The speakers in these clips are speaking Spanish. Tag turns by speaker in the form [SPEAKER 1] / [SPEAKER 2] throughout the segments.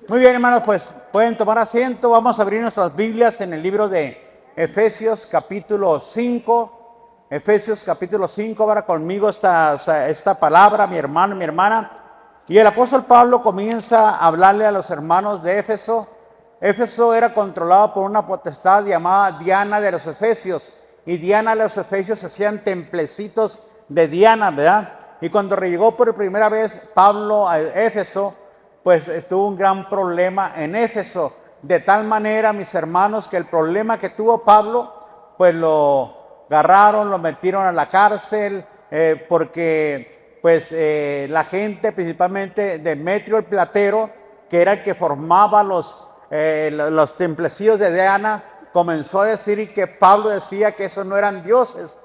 [SPEAKER 1] Muy bien, hermanos, pues pueden tomar asiento. Vamos a abrir nuestras Biblias en el libro de Efesios capítulo 5. Efesios capítulo 5, ahora conmigo esta palabra, mi hermano y mi hermana. Y el apóstol Pablo comienza a hablarle a los hermanos de Éfeso. Éfeso era controlado por una potestad llamada Diana de los Efesios. Y Diana de los Efesios hacían templecitos de Diana, ¿verdad? Y cuando llegó por primera vez Pablo a Éfeso, pues tuvo un gran problema en Éfeso, de tal manera, mis hermanos, que el problema que tuvo Pablo, pues lo agarraron, lo metieron a la cárcel, porque pues la gente, principalmente Demetrio el platero, que era el que formaba los templecillos de Diana, comenzó a decir que Pablo decía que esos no eran dioses,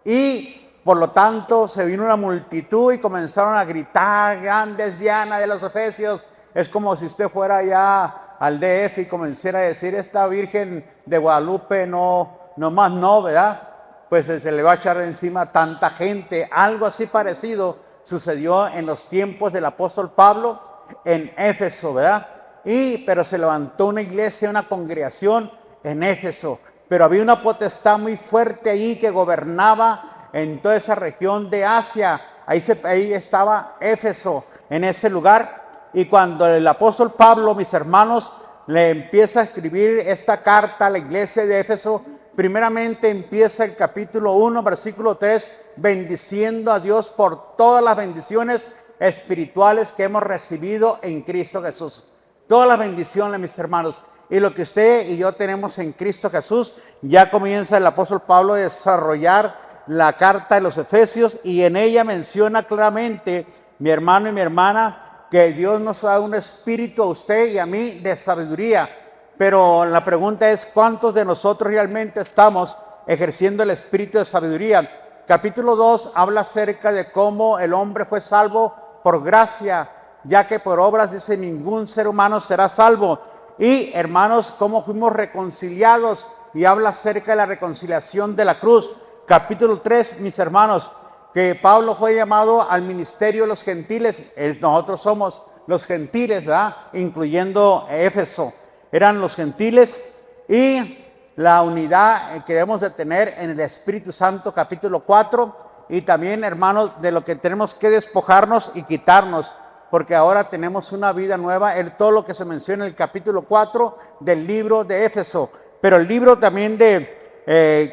[SPEAKER 1] y por lo tanto se vino una multitud y comenzaron a gritar: grandes Diana de los Efesios. Es como si usted fuera allá al DF y comenzara a decir: esta Virgen de Guadalupe no más no, ¿verdad? Pues se le va a echar encima tanta gente. Algo así parecido sucedió en los tiempos del apóstol Pablo en Éfeso, ¿verdad? Pero se levantó una iglesia, una congregación en Éfeso, pero había una potestad muy fuerte ahí que gobernaba en toda esa región de Asia. Ahí estaba Éfeso, en ese lugar. Y cuando el apóstol Pablo, mis hermanos, le empieza a escribir esta carta a la iglesia de Éfeso, primeramente empieza el capítulo 1, versículo 3, bendiciendo a Dios por todas las bendiciones espirituales que hemos recibido en Cristo Jesús. Todas las bendiciones, mis hermanos. Y lo que usted y yo tenemos en Cristo Jesús, ya comienza el apóstol Pablo a desarrollar la carta de los Efesios, y en ella menciona claramente, mi hermano y mi hermana, que Dios nos da un espíritu a usted y a mí de sabiduría. Pero la pregunta es: ¿cuántos de nosotros realmente estamos ejerciendo el espíritu de sabiduría? Capítulo 2 habla acerca de cómo el hombre fue salvo por gracia, ya que por obras, dice, ningún ser humano será salvo. Y hermanos, cómo fuimos reconciliados, y habla acerca de la reconciliación de la cruz. Capítulo 3, mis hermanos, que Pablo fue llamado al ministerio de los gentiles. Nosotros somos los gentiles, ¿verdad? Incluyendo Éfeso. Eran los gentiles. Y la unidad que debemos de tener en el Espíritu Santo, capítulo 4. Y también, hermanos, de lo que tenemos que despojarnos y quitarnos, porque ahora tenemos una vida nueva. Todo lo que se menciona en el capítulo 4 del libro de Éfeso. Pero el libro también de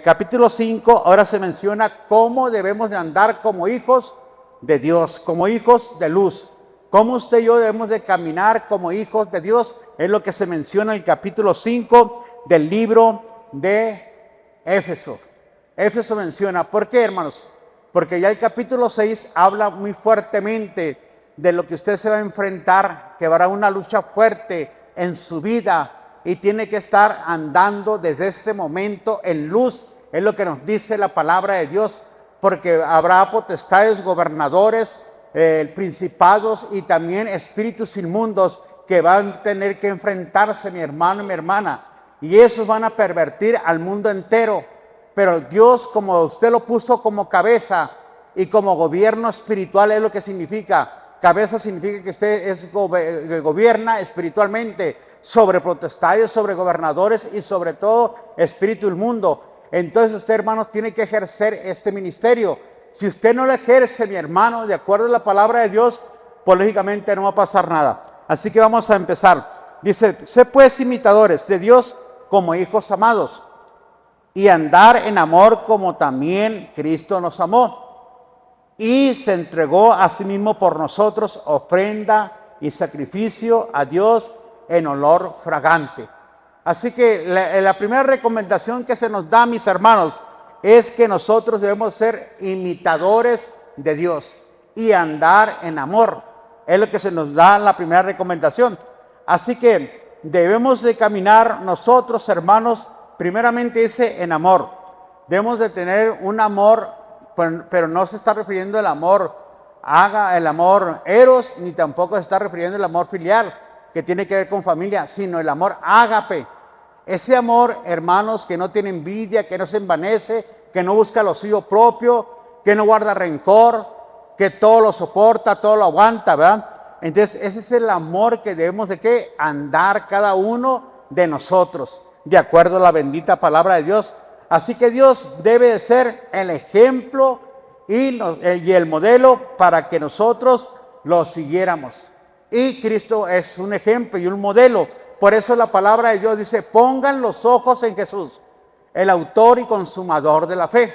[SPEAKER 1] capítulo 5, ahora se menciona cómo debemos de andar como hijos de Dios, como hijos de luz. Cómo usted y yo debemos de caminar como hijos de Dios, es lo que se menciona en el capítulo 5 del libro de Éfeso. Éfeso menciona, ¿por qué, hermanos? Porque ya el capítulo 6 habla muy fuertemente de lo que usted se va a enfrentar, que habrá una lucha fuerte en su vida, y tiene que estar andando desde este momento en luz. Es lo que nos dice la palabra de Dios, porque habrá potestades, gobernadores, principados y también espíritus inmundos que van a tener que enfrentarse, mi hermano y mi hermana, y esos van a pervertir al mundo entero. Pero Dios, como usted lo puso como cabeza y como gobierno espiritual, es lo que significa. Cabeza significa que usted gobierna espiritualmente sobre potestades, sobre gobernadores y sobre todo espíritu inmundo. Entonces usted, hermanos, tiene que ejercer este ministerio. Si usted no lo ejerce, mi hermano, de acuerdo a la palabra de Dios, pues lógicamente no va a pasar nada. Así que vamos a empezar. Dice: sé pues imitadores de Dios como hijos amados, y andar en amor como también Cristo nos amó y se entregó a sí mismo por nosotros, ofrenda y sacrificio a Dios en olor fragante. Así que la primera recomendación que se nos da, mis hermanos, es que nosotros debemos ser imitadores de Dios y andar en amor. Es lo que se nos da la primera recomendación. Así que debemos de caminar nosotros, hermanos, primeramente dice en amor. Debemos de tener un amor, pero no se está refiriendo al amor el amor eros, ni tampoco se está refiriendo al amor filial, que tiene que ver con familia, sino el amor ágape. Ese amor, hermanos, que no tiene envidia, que no se envanece, que no busca lo suyo propio, que no guarda rencor, que todo lo soporta, todo lo aguanta, ¿verdad? Entonces ese es el amor que debemos de ¿qué? Andar cada uno de nosotros, de acuerdo a la bendita palabra de Dios. Así que Dios debe de ser el ejemplo y el modelo para que nosotros lo siguiéramos. Y Cristo es un ejemplo y un modelo. Por eso la palabra de Dios dice, pongan los ojos en Jesús, el autor y consumador de la fe.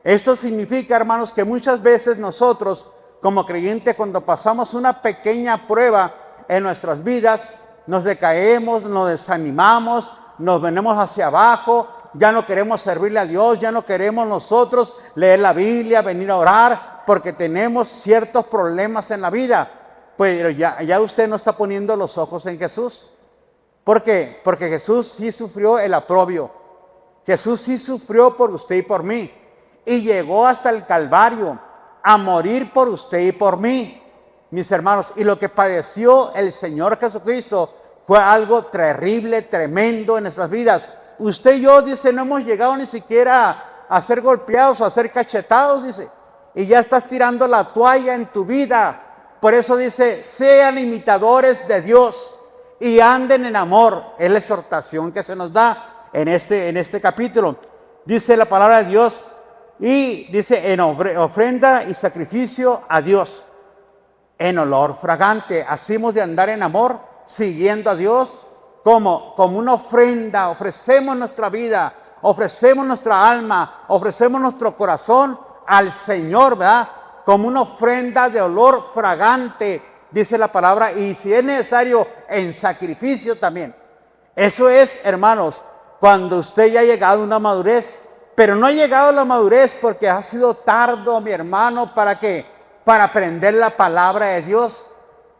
[SPEAKER 1] Esto significa, hermanos, que muchas veces nosotros, como creyentes, cuando pasamos una pequeña prueba en nuestras vidas, nos decaemos, nos desanimamos, nos venimos hacia abajo, ya no queremos servirle a Dios, ya no queremos nosotros leer la Biblia, venir a orar, porque tenemos ciertos problemas en la vida. Pero ya usted no está poniendo los ojos en Jesús. ¿Por qué? Porque Jesús sí sufrió el oprobio. Jesús sí sufrió por usted y por mí. Y llegó hasta el Calvario a morir por usted y por mí, mis hermanos. Y lo que padeció el Señor Jesucristo fue algo terrible, tremendo en nuestras vidas. Usted y yo, dice, no hemos llegado ni siquiera a ser golpeados o a ser cachetados, dice. Y ya estás tirando la toalla en tu vida. Por eso dice, sean imitadores de Dios y anden en amor. Es la exhortación que se nos da en este capítulo. Dice la palabra de Dios y dice en ofrenda y sacrificio a Dios, en olor fragante. Así hemos de andar en amor, siguiendo a Dios como una ofrenda. Ofrecemos nuestra vida, ofrecemos nuestra alma, ofrecemos nuestro corazón al Señor, ¿verdad? Como una ofrenda de olor fragante, dice la palabra, y si es necesario, en sacrificio también. Eso es, hermanos, cuando usted ya ha llegado a una madurez, pero no ha llegado a la madurez porque ha sido tardo, mi hermano, ¿para qué? Para aprender la palabra de Dios,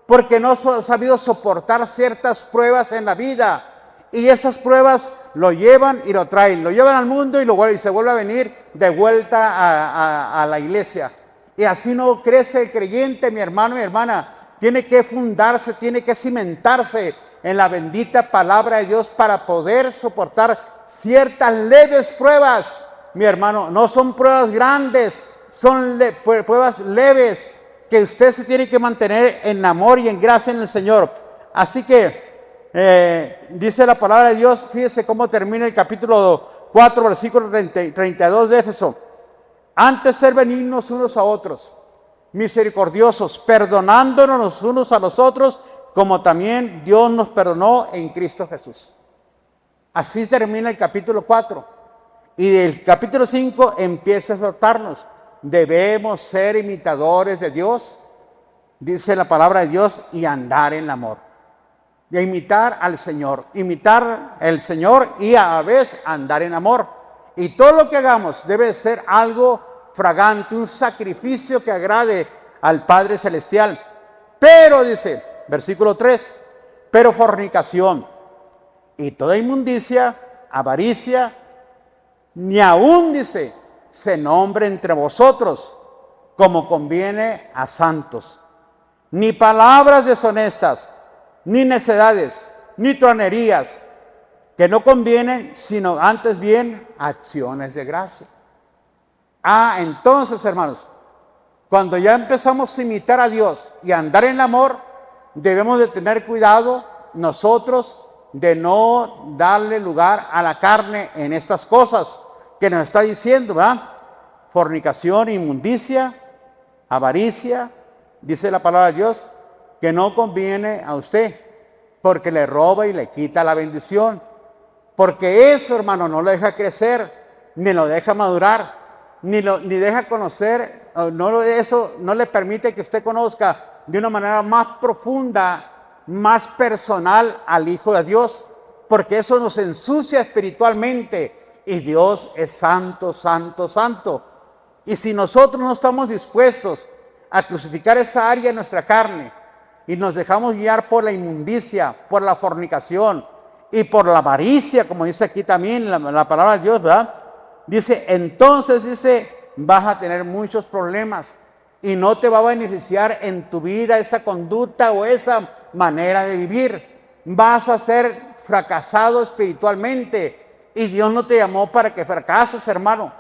[SPEAKER 1] porque no ha sabido soportar ciertas pruebas en la vida, y esas pruebas lo llevan y lo traen, lo llevan al mundo y se vuelve a venir de vuelta a la iglesia. Y así no crece el creyente, mi hermano, mi hermana. Tiene que fundarse, tiene que cimentarse en la bendita palabra de Dios para poder soportar ciertas leves pruebas, mi hermano. No son pruebas grandes, son pruebas leves que usted se tiene que mantener en amor y en gracia en el Señor. Así que dice la palabra de Dios, fíjese cómo termina el capítulo 4, versículo 32 de Éfeso. Antes ser benignos unos a otros, misericordiosos, perdonándonos los unos a los otros, como también Dios nos perdonó en Cristo Jesús. Así termina el capítulo 4. Y del capítulo 5 empieza a exhortarnos. Debemos ser imitadores de Dios, dice la palabra de Dios, y andar en el amor. Y imitar al Señor, imitar al Señor y a la vez andar en amor. Y todo lo que hagamos debe ser algo fragante, un sacrificio que agrade al Padre Celestial. Pero, dice, versículo 3, pero fornicación y toda inmundicia, avaricia, ni aún, dice, se nombre entre vosotros como conviene a santos. Ni palabras deshonestas, ni necedades, ni tronerías, que no convienen, sino antes bien acciones de gracia. Entonces, hermanos, cuando ya empezamos a imitar a Dios y a andar en el amor, debemos de tener cuidado nosotros de no darle lugar a la carne en estas cosas que nos está diciendo, ¿verdad? Fornicación, inmundicia, avaricia, dice la palabra de Dios, que no conviene a usted, porque le roba y le quita la bendición. Porque eso, hermano, no lo deja crecer, ni lo deja madurar, ni deja conocer, eso no le permite que usted conozca de una manera más profunda, más personal al Hijo de Dios, porque eso nos ensucia espiritualmente, y Dios es santo, santo, santo. Y si nosotros no estamos dispuestos a crucificar esa área de nuestra carne, y nos dejamos guiar por la inmundicia, por la fornicación, y por la avaricia, como dice aquí también la palabra de Dios, ¿verdad? Dice, entonces, dice, vas a tener muchos problemas y no te va a beneficiar en tu vida esa conducta o esa manera de vivir. Vas a ser fracasado espiritualmente y Dios no te llamó para que fracases, hermano.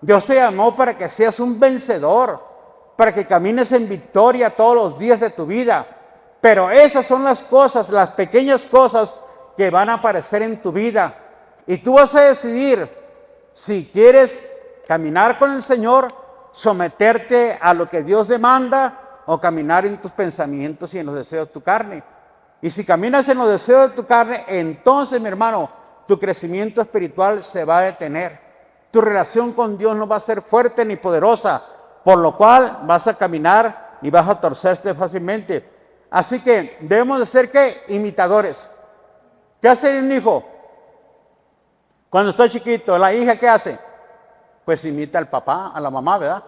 [SPEAKER 1] Dios te llamó para que seas un vencedor, para que camines en victoria todos los días de tu vida. Pero esas son las cosas, las pequeñas cosas que van a aparecer en tu vida. Y tú vas a decidir si quieres caminar con el Señor, someterte a lo que Dios demanda o caminar en tus pensamientos y en los deseos de tu carne. Y si caminas en los deseos de tu carne, entonces, mi hermano, tu crecimiento espiritual se va a detener. Tu relación con Dios no va a ser fuerte ni poderosa, por lo cual vas a caminar y vas a torcerte fácilmente. Así que debemos de ser, ¿qué? Imitadores. ¿Qué hace un hijo? Cuando está chiquito, la hija, ¿qué hace? Pues imita al papá, a la mamá, ¿verdad?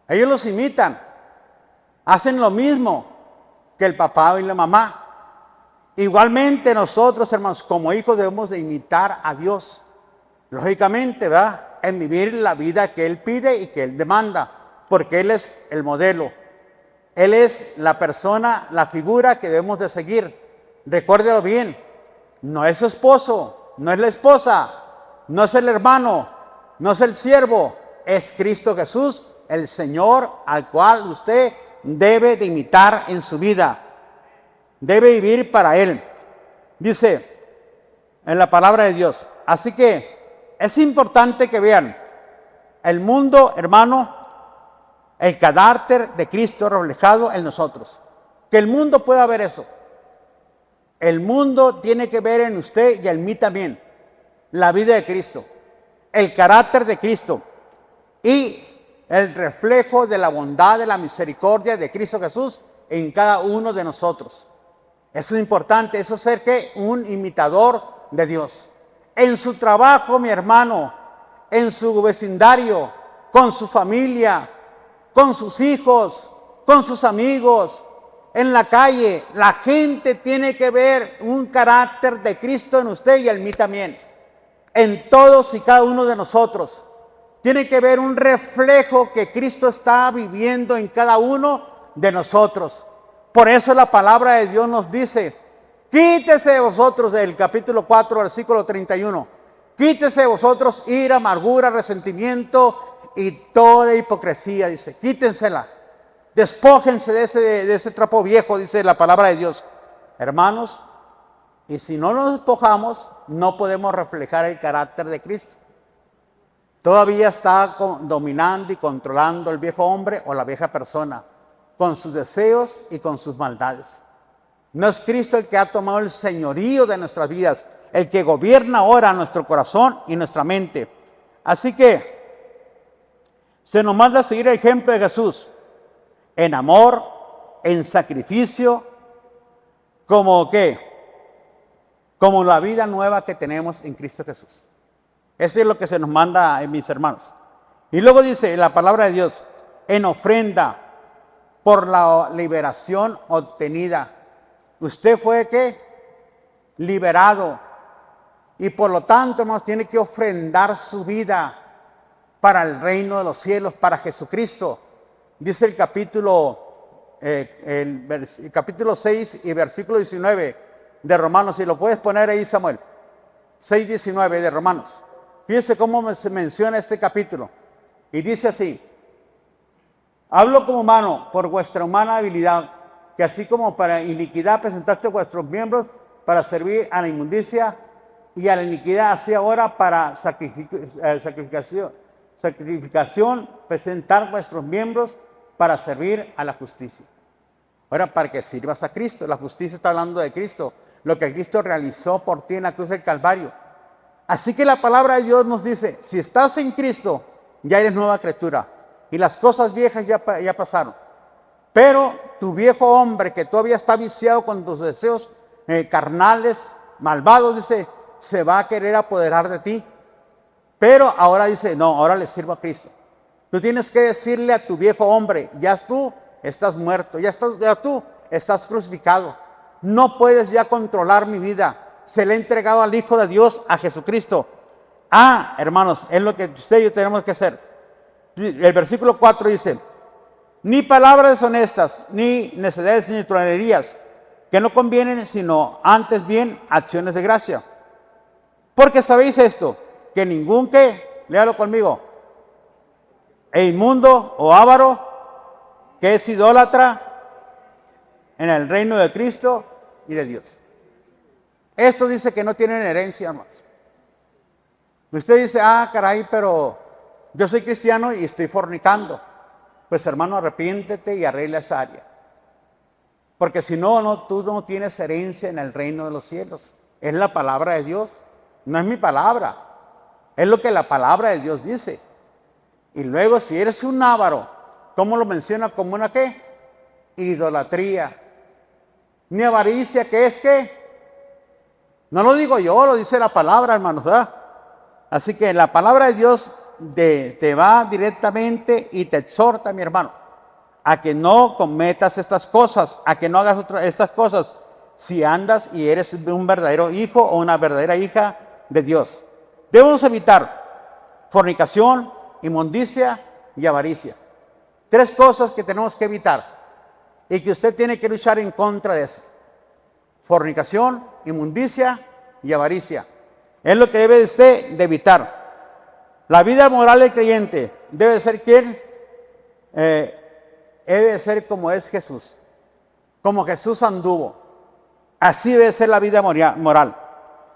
[SPEAKER 1] Ellos los imitan. Hacen lo mismo que el papá y la mamá. Igualmente nosotros, hermanos, como hijos debemos de imitar a Dios. Lógicamente, ¿verdad? En vivir la vida que Él pide y que Él demanda, porque Él es el modelo. Él es la persona, la figura que debemos de seguir. Recuérdelo bien, no es su esposo, no es la esposa, no es el hermano, no es el siervo, es Cristo Jesús, el Señor al cual usted debe de imitar en su vida. Debe vivir para Él. Dice en la palabra de Dios. Así que es importante que vean el mundo, hermano, el carácter de Cristo reflejado en nosotros. Que el mundo pueda ver eso. El mundo tiene que ver en usted y en mí también la vida de Cristo, el carácter de Cristo y el reflejo de la bondad, de la misericordia de Cristo Jesús en cada uno de nosotros. Eso es importante, eso es ser que un imitador de Dios. En su trabajo, mi hermano, en su vecindario, con su familia, con sus hijos, con sus amigos, en la calle, la gente tiene que ver un carácter de Cristo en usted y en mí también. En todos y cada uno de nosotros. Tiene que ver un reflejo que Cristo está viviendo en cada uno de nosotros. Por eso la palabra de Dios nos dice, quítese de vosotros, del capítulo 4, versículo 31, quítese de vosotros ira, amargura, resentimiento y toda hipocresía, dice, quítensela, despójense de ese trapo viejo, dice la palabra de Dios. Hermanos, y si no nos despojamos, no podemos reflejar el carácter de Cristo. Todavía está dominando y controlando el viejo hombre o la vieja persona, con sus deseos y con sus maldades. No es Cristo el que ha tomado el señorío de nuestras vidas, el que gobierna ahora nuestro corazón y nuestra mente. Así que se nos manda a seguir el ejemplo de Jesús en amor, en sacrificio, como ¿qué? Como la vida nueva que tenemos en Cristo Jesús. Eso es lo que se nos manda, mis hermanos. Y luego dice la palabra de Dios, en ofrenda por la liberación obtenida. Usted fue ¿qué? Liberado. Y por lo tanto, hermanos, tiene que ofrendar su vida para el reino de los cielos, para Jesucristo. Dice el capítulo 6 y versículo 19 de Romanos. Si lo puedes poner ahí, Samuel. 6:19 de Romanos. Fíjense cómo se menciona este capítulo. Y dice así. Hablo como humano por vuestra humana habilidad, que así como para iniquidad presentaste vuestros miembros para servir a la inmundicia y a la iniquidad, así ahora para sacrificación presentar vuestros miembros para servir a la justicia. Ahora, para que sirvas a Cristo, la justicia está hablando de Cristo, lo que Cristo realizó por ti en la cruz del Calvario. Así que la palabra de Dios nos dice, si estás en Cristo, ya eres nueva criatura. Y las cosas viejas ya pasaron. Pero tu viejo hombre que todavía está viciado con tus deseos carnales, malvados, dice, se va a querer apoderar de ti. Pero ahora dice, no, ahora le sirvo a Cristo. Tú tienes que decirle a tu viejo hombre, ya tú estás muerto, ya tú estás crucificado. No puedes ya controlar mi vida. Se le ha entregado al Hijo de Dios, a Jesucristo. Hermanos, es lo que usted y yo tenemos que hacer. El versículo 4 dice, ni palabras deshonestas, ni necedades, ni tronerías, que no convienen, sino antes bien acciones de gracia. Porque sabéis esto, que ningún que, léalo conmigo, inmundo o avaro, que es idólatra, en el reino de Cristo y de Dios. Esto dice que no tienen herencia más. Usted dice, caray, pero yo soy cristiano y estoy fornicando. Pues hermano, arrepiéntete y arregla esa área. Porque si no, tú no tienes herencia en el reino de los cielos. Es la palabra de Dios, no es mi palabra. Es lo que la palabra de Dios dice. Y luego, si eres un avaro, ¿cómo lo menciona? Como una ¿qué? Idolatría. Ni avaricia, ¿qué es qué? No lo digo yo, lo dice la palabra, hermanos, ¿verdad? Así que la palabra de Dios te va directamente y te exhorta, mi hermano, a que no cometas estas cosas, a que no hagas estas cosas, si andas y eres un verdadero hijo o una verdadera hija de Dios. Debemos evitar fornicación, inmundicia y avaricia. 3 cosas que tenemos que evitar y que usted tiene que luchar en contra de eso. Fornicación, inmundicia y avaricia. Es lo que debe usted de evitar. La vida moral del creyente debe ser ¿quién? Debe ser como es Jesús. Como Jesús anduvo. Así debe ser la vida moral.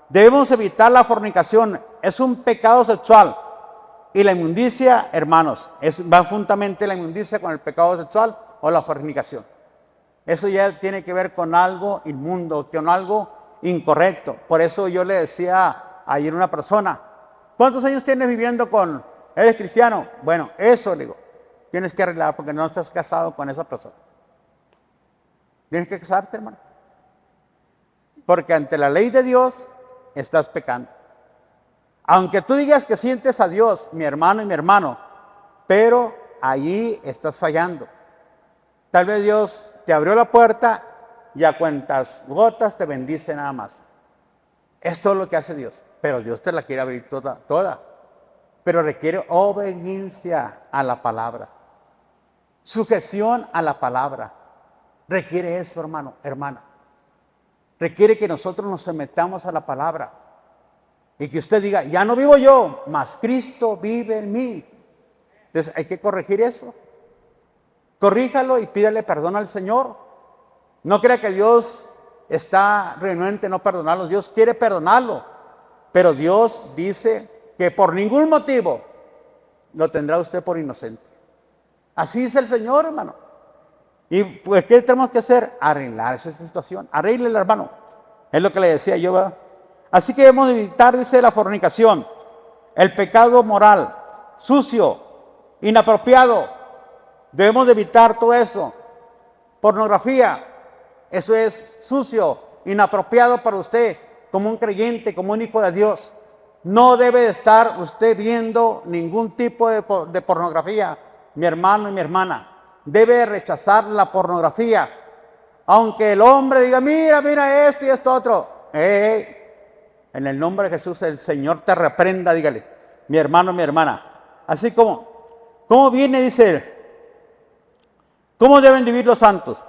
[SPEAKER 1] Debemos evitar la fornicación. Es un pecado sexual. Y la inmundicia, hermanos, va juntamente la inmundicia con el pecado sexual o la fornicación. Eso ya tiene que ver con algo inmundo, con algo incorrecto. Por eso yo le decía ayer a una persona, ¿cuántos años tienes viviendo eres cristiano? Bueno, eso le digo, tienes que arreglar porque no estás casado con esa persona. Tienes que casarte, hermano. Porque ante la ley de Dios estás pecando. Aunque tú digas que sientes a Dios, mi hermano y mi hermano, pero allí estás fallando. Tal vez Dios te abrió la puerta y a cuentas gotas te bendice nada más. Es todo lo que hace Dios, pero Dios te la quiere abrir toda. Pero requiere obediencia a la palabra, sujeción a la palabra. Requiere eso, hermano, hermana. Requiere que nosotros nos sometamos a la palabra y que usted diga, ya no vivo yo, mas Cristo vive en mí. Entonces hay que corregir eso. Corríjalo y pídale perdón al Señor. No crea que Dios está renuente a no perdonarlo. Dios quiere perdonarlo. Pero Dios dice que por ningún motivo lo tendrá usted por inocente. Así dice el Señor, hermano. Y pues, ¿qué tenemos que hacer? Arreglar esa situación. Arréglele, hermano. Es lo que le decía yo, ¿verdad? Así que debemos evitar, dice, la fornicación, el pecado moral, sucio, inapropiado. Debemos de evitar todo eso. Pornografía, eso es sucio, inapropiado para usted, como un creyente, como un hijo de Dios. No debe estar usted viendo ningún tipo de pornografía, mi hermano y mi hermana. Debe rechazar la pornografía. Aunque el hombre diga, mira esto y esto otro. En el nombre de Jesús, el Señor te reprenda, dígale, mi hermano, mi hermana. Así como viene, dice él, ¿cómo deben vivir los santos?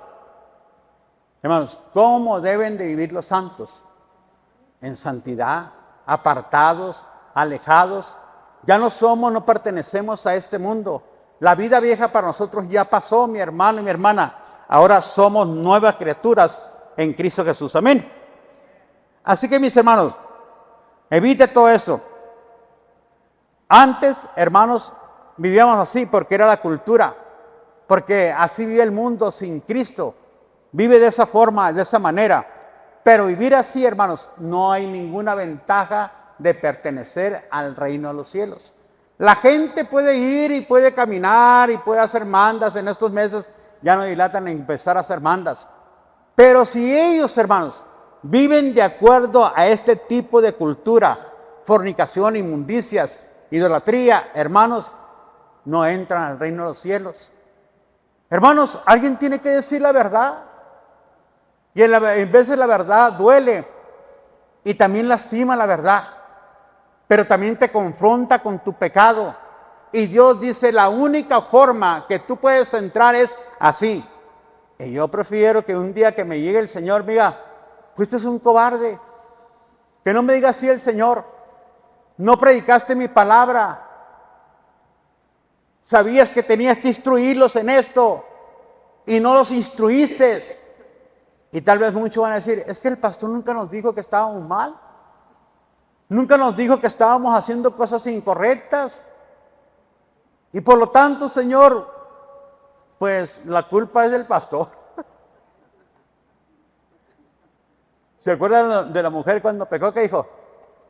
[SPEAKER 1] Hermanos, ¿cómo deben de vivir los santos? En santidad, apartados, alejados. Ya no pertenecemos a este mundo. La vida vieja para nosotros ya pasó, mi hermano y mi hermana. Ahora somos nuevas criaturas en Cristo Jesús. Amén. Así que, mis hermanos, evite todo eso. Antes, hermanos, vivíamos así porque era la cultura, porque así vive el mundo sin Cristo. Vive de esa forma, de esa manera. Pero vivir así, hermanos, no hay ninguna ventaja de pertenecer al reino de los cielos. La gente puede ir y puede caminar y puede hacer mandas. En estos meses ya no dilatan en empezar a hacer mandas. Pero si ellos, hermanos, viven de acuerdo a este tipo de cultura, fornicación, inmundicias, idolatría, hermanos, no entran al reino de los cielos. Hermanos, alguien tiene que decir la verdad. Y en veces la verdad duele y también lastima la verdad, pero también te confronta con tu pecado. Y Dios dice, la única forma que tú puedes entrar es así. Y yo prefiero que un día que me llegue el Señor me diga, fuiste un cobarde. Que no me diga así el Señor, no predicaste mi palabra. Sabías que tenías que instruirlos en esto y no los instruiste. Y tal vez muchos van a decir, es que el pastor nunca nos dijo que estábamos mal. Nunca nos dijo que estábamos haciendo cosas incorrectas. Y por lo tanto, Señor, pues la culpa es del pastor. ¿Se acuerdan de la mujer cuando pecó? ¿Qué dijo?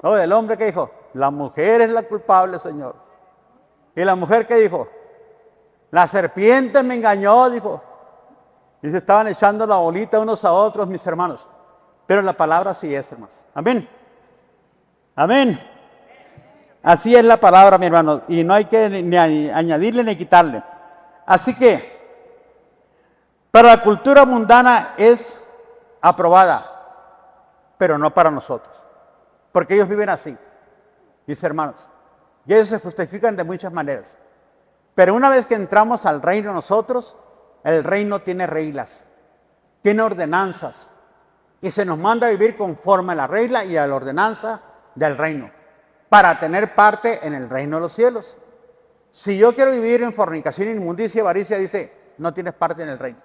[SPEAKER 1] No, del hombre, ¿qué dijo? La mujer es la culpable, Señor. ¿Y la mujer qué dijo? La serpiente me engañó, dijo. Y se estaban echando la bolita unos a otros, mis hermanos. Pero la palabra sí es, hermanos. Amén. Amén. Así es la palabra, mi hermano. Y no hay que ni añadirle ni quitarle. Así que, para la cultura mundana es aprobada, pero no para nosotros. Porque ellos viven así, mis hermanos. Y ellos se justifican de muchas maneras. Pero una vez que entramos al reino nosotros, el reino tiene reglas, tiene ordenanzas. Y se nos manda a vivir conforme a la regla y a la ordenanza del reino, para tener parte en el reino de los cielos. Si yo quiero vivir en fornicación, inmundicia y avaricia, dice, no tienes parte en el reino.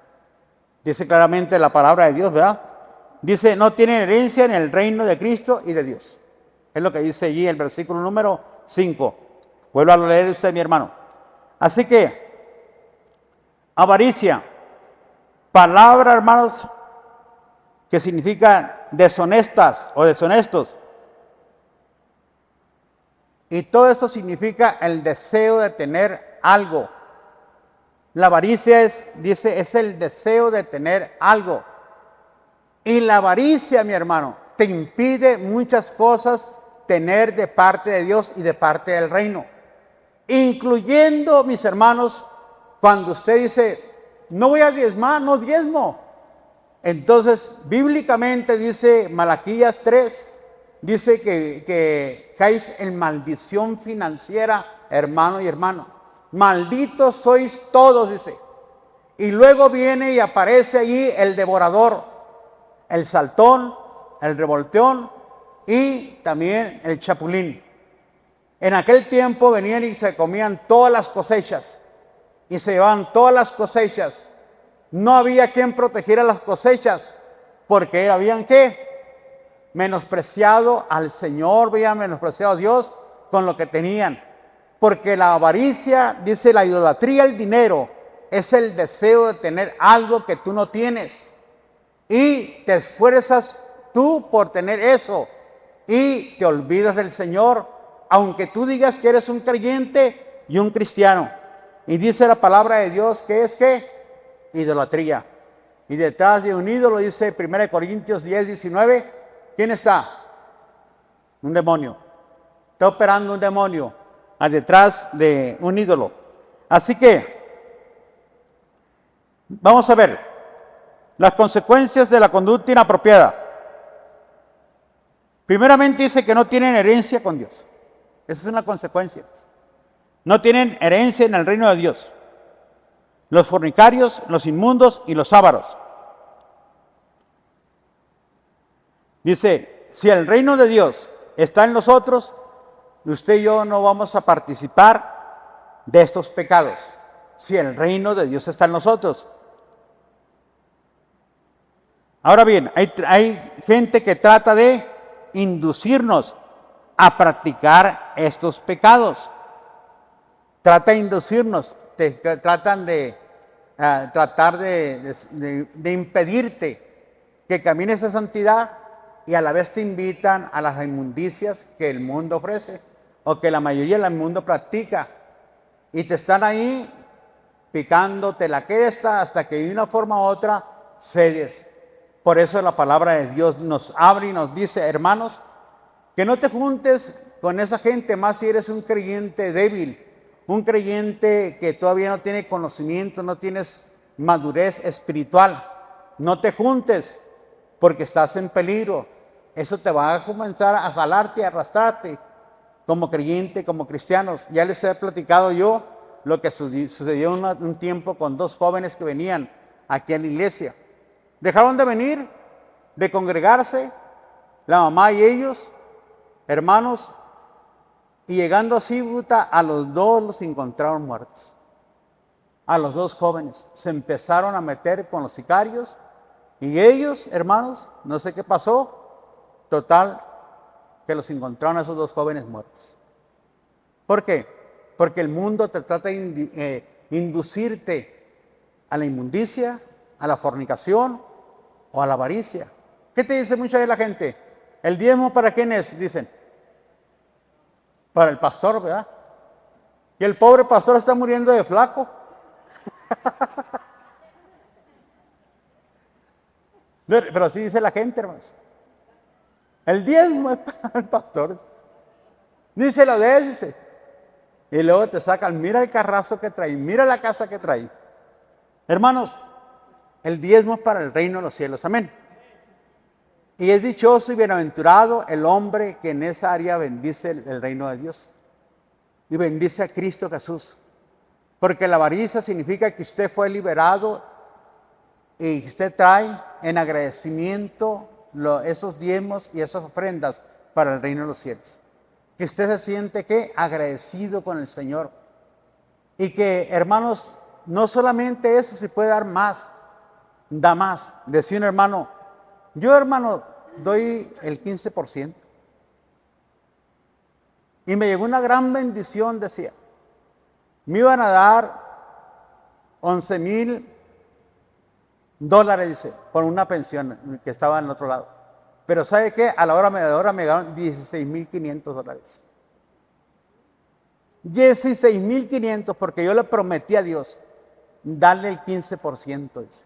[SPEAKER 1] Dice claramente la palabra de Dios, ¿verdad? Dice, no tienen herencia en el reino de Cristo y de Dios. Es lo que dice allí el versículo número 5. Vuelvo a leer usted, mi hermano. Así que, avaricia, palabra, hermanos, que significa deshonestas o deshonestos. Y todo esto significa el deseo de tener algo. La avaricia es el deseo de tener algo. Y la avaricia, mi hermano, te impide muchas cosas tener de parte de Dios y de parte del reino. Incluyendo, mis hermanos, cuando usted dice, no voy a diezmar, no diezmo. Entonces, bíblicamente dice Malaquías 3, dice que caéis en maldición financiera, hermano y hermano. Malditos sois todos, dice. Y luego viene y aparece allí el devorador, el saltón, el revolteón y también el chapulín. En aquel tiempo venían y se comían todas las cosechas y se llevaban todas las cosechas. No había quien protegiera las cosechas porque habían ¿qué? Menospreciado al Señor, habían menospreciado a Dios con lo que tenían. Porque la avaricia, dice la idolatría al dinero, es el deseo de tener algo que tú no tienes. Y te esfuerzas tú por tener eso y te olvidas del Señor, aunque tú digas que eres un creyente y un cristiano. Y dice la palabra de Dios que es ¿qué? Idolatría. Y detrás de un ídolo, dice 1 Corintios 10, 19, ¿quién está? Un demonio. Está operando un demonio detrás de un ídolo. Así que, vamos a ver las consecuencias de la conducta inapropiada. Primeramente dice que no tienen herencia con Dios. Esa es una consecuencia. No tienen herencia en el reino de Dios. Los fornicarios, los inmundos y los ávaros. Dice, si el reino de Dios está en nosotros, usted y yo no vamos a participar de estos pecados. Si el reino de Dios está en nosotros. Ahora bien, hay gente que trata de inducirnos a practicar estos pecados. Trata de inducirnos, tratan de tratar de impedirte que camines a santidad y a la vez te invitan a las inmundicias que el mundo ofrece o que la mayoría del mundo practica y te están ahí picándote la cresta hasta que de una forma u otra cedes. Por eso la palabra de Dios nos abre y nos dice, hermanos, que no te juntes con esa gente, más si eres un creyente débil, un creyente que todavía no tiene conocimiento, no tienes madurez espiritual. No te juntes porque estás en peligro. Eso te va a comenzar a jalarte, a arrastrarte como creyente, como cristianos. Ya les he platicado yo lo que sucedió un tiempo con dos jóvenes que venían aquí a la iglesia. Dejaron de venir, de congregarse, la mamá y ellos, hermanos, y llegando a Cibuta, a los dos los encontraron muertos. A los dos jóvenes se empezaron a meter con los sicarios Y ellos, hermanos, no sé qué pasó, total, que los encontraron a esos dos jóvenes muertos. ¿Por qué? Porque el mundo te trata de inducirte a la inmundicia, a la fornicación o a la avaricia. ¿Qué te dice mucha de la gente? ¿El diezmo para quién es? Dicen. Para el pastor, ¿verdad? Y el pobre pastor está muriendo de flaco. Pero así dice la gente, hermanos. El diezmo es para el pastor. Dice lo de él, dice. Y luego te sacan, mira el carrazo que trae, mira la casa que trae. Hermanos, el diezmo es para el reino de los cielos, amén. Y es dichoso y bienaventurado el hombre que en esa área bendice el reino de Dios. Y bendice a Cristo Jesús. Porque la avaricia significa que usted fue liberado y usted trae en agradecimiento esos diezmos y esas ofrendas para el reino de los cielos. Que usted se siente que agradecido con el Señor. Y que, hermanos, no solamente eso, se puede dar más, da más. Decía un hermano, yo, hermano, doy el 15%. Y me llegó una gran bendición, decía. Me iban a dar $11,000, dice, por una pensión que estaba en el otro lado. Pero ¿sabe qué? A la hora me dieron $16,500. 16,500 porque yo le prometí a Dios darle el 15%, dice.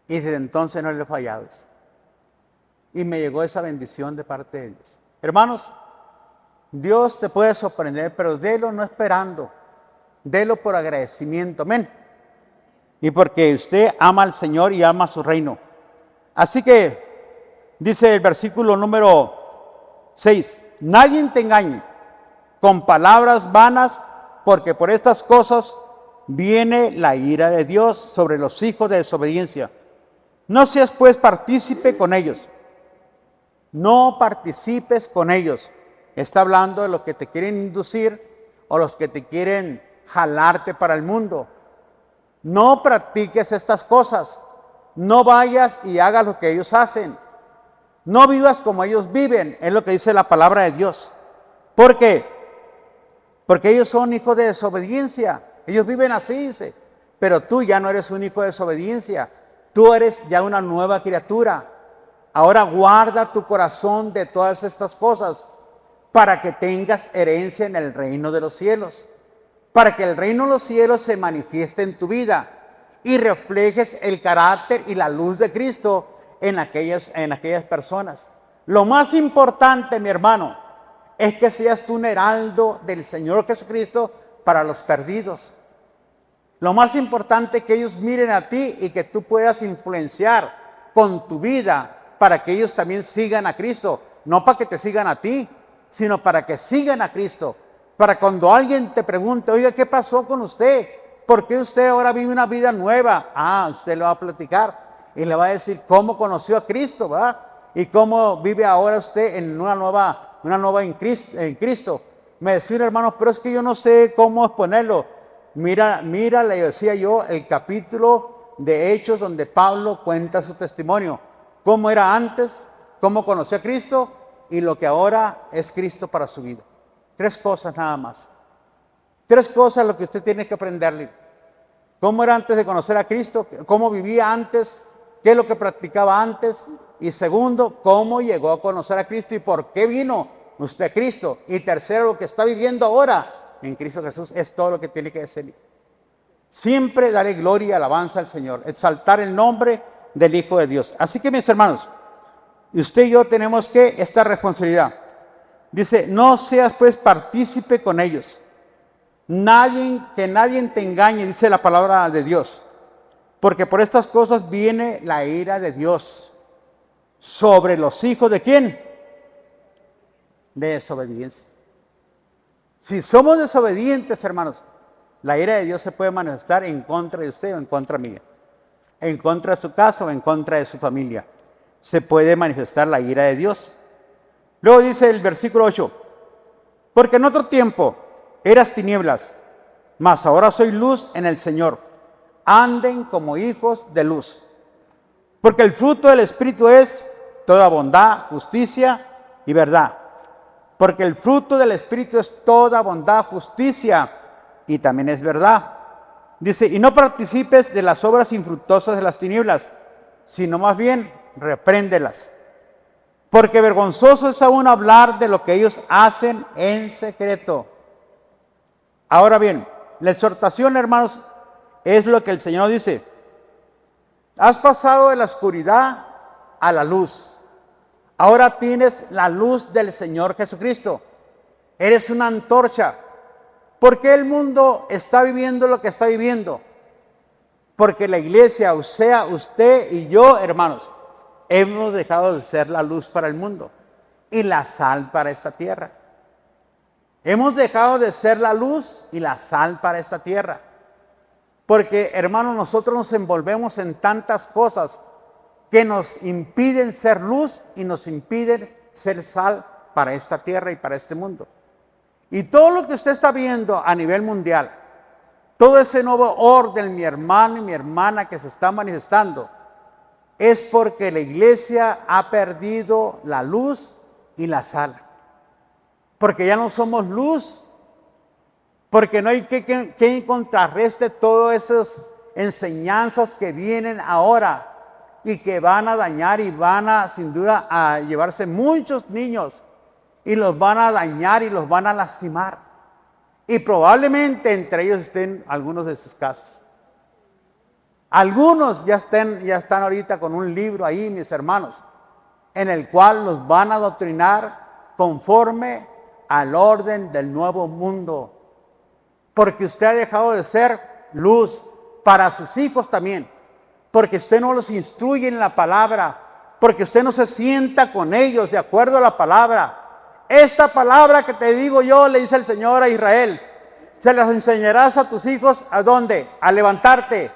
[SPEAKER 1] Y desde entonces no le he fallado, dice. Y me llegó esa bendición de parte de Dios. Hermanos, Dios te puede sorprender, pero délo no esperando, délo por agradecimiento, amén. Y porque usted ama al Señor y ama su reino. Así que dice el versículo número 6, nadie te engañe con palabras vanas, porque por estas cosas viene la ira de Dios sobre los hijos de desobediencia. No seas pues partícipe con ellos. No participes con ellos. Está hablando de los que te quieren inducir o los que te quieren jalarte para el mundo. No practiques estas cosas. No vayas y hagas lo que ellos hacen. No vivas como ellos viven, es lo que dice la palabra de Dios. ¿Por qué? Porque ellos son hijos de desobediencia. Ellos viven así, dice. Pero tú ya no eres un hijo de desobediencia. Tú eres ya una nueva criatura. Ahora guarda tu corazón de todas estas cosas para que tengas herencia en el reino de los cielos. Para que el reino de los cielos se manifieste en tu vida y reflejes el carácter y la luz de Cristo en aquellas personas. Lo más importante, mi hermano, es que seas tú un heraldo del Señor Jesucristo para los perdidos. Lo más importante es que ellos miren a ti y que tú puedas influenciar con tu vida para que ellos también sigan a Cristo. No para que te sigan a ti, sino para que sigan a Cristo. Para cuando alguien te pregunte, oiga, ¿qué pasó con usted? ¿Por qué usted ahora vive una vida nueva? Usted le va a platicar y le va a decir cómo conoció a Cristo, ¿verdad? Y cómo vive ahora usted en una nueva en Cristo. Me decían, hermanos, pero es que yo no sé cómo exponerlo. Mira, le decía yo, el capítulo de Hechos donde Pablo cuenta su testimonio. Cómo era antes, cómo conoció a Cristo y lo que ahora es Cristo para su vida. 3 cosas nada más. 3 cosas lo que usted tiene que aprenderle. Cómo era antes de conocer a Cristo, cómo vivía antes, qué es lo que practicaba antes. Y segundo, cómo llegó a conocer a Cristo y por qué vino usted a Cristo. Y tercero, lo que está viviendo ahora en Cristo Jesús es todo lo que tiene que decir. Siempre daré gloria y alabanza al Señor, exaltar el nombre del Hijo de Dios. Así que, mis hermanos, usted y yo tenemos que esta responsabilidad. Dice, no seas pues partícipe con ellos. Que nadie te engañe, dice la palabra de Dios. Porque por estas cosas viene la ira de Dios. ¿Sobre los hijos de quién? De desobediencia. Si somos desobedientes, hermanos, la ira de Dios se puede manifestar en contra de usted o en contra mía. En contra de su casa o en contra de su familia. Se puede manifestar la ira de Dios. Luego dice el versículo 8. Porque en otro tiempo eras tinieblas, mas ahora soy luz en el Señor. Anden como hijos de luz. Porque el fruto del Espíritu es toda bondad, justicia y verdad. Porque el fruto del Espíritu es toda bondad, justicia y también es verdad. Dice, y no participes de las obras infructuosas de las tinieblas, sino más bien repréndelas. Porque vergonzoso es aún hablar de lo que ellos hacen en secreto. Ahora bien, la exhortación, hermanos, es lo que el Señor dice. Has pasado de la oscuridad a la luz. Ahora tienes la luz del Señor Jesucristo. Eres una antorcha. ¿Por qué el mundo está viviendo lo que está viviendo? Porque la iglesia, o sea, usted y yo, hermanos, hemos dejado de ser la luz para el mundo y la sal para esta tierra. Hemos dejado de ser la luz y la sal para esta tierra. Porque, hermanos, nosotros nos envolvemos en tantas cosas que nos impiden ser luz y nos impiden ser sal para esta tierra y para este mundo. Y todo lo que usted está viendo a nivel mundial, todo ese nuevo orden, mi hermano y mi hermana, que se está manifestando, es porque la iglesia ha perdido la luz y la sal. Porque ya no somos luz, porque no hay que contrarreste todas esas enseñanzas que vienen ahora y que van a dañar y van a, sin duda, a llevarse muchos niños y los van a dañar y los van a lastimar. Y probablemente entre ellos estén algunos de sus casos. Algunos ya están ahorita con un libro ahí, mis hermanos, en el cual los van a adoctrinar conforme al orden del nuevo mundo. Porque usted ha dejado de ser luz para sus hijos también. Porque usted no los instruye en la palabra. Porque usted no se sienta con ellos de acuerdo a la palabra. Esta palabra que te digo yo, le dice el Señor a Israel, se las enseñarás a tus hijos, ¿a dónde? A levantarte,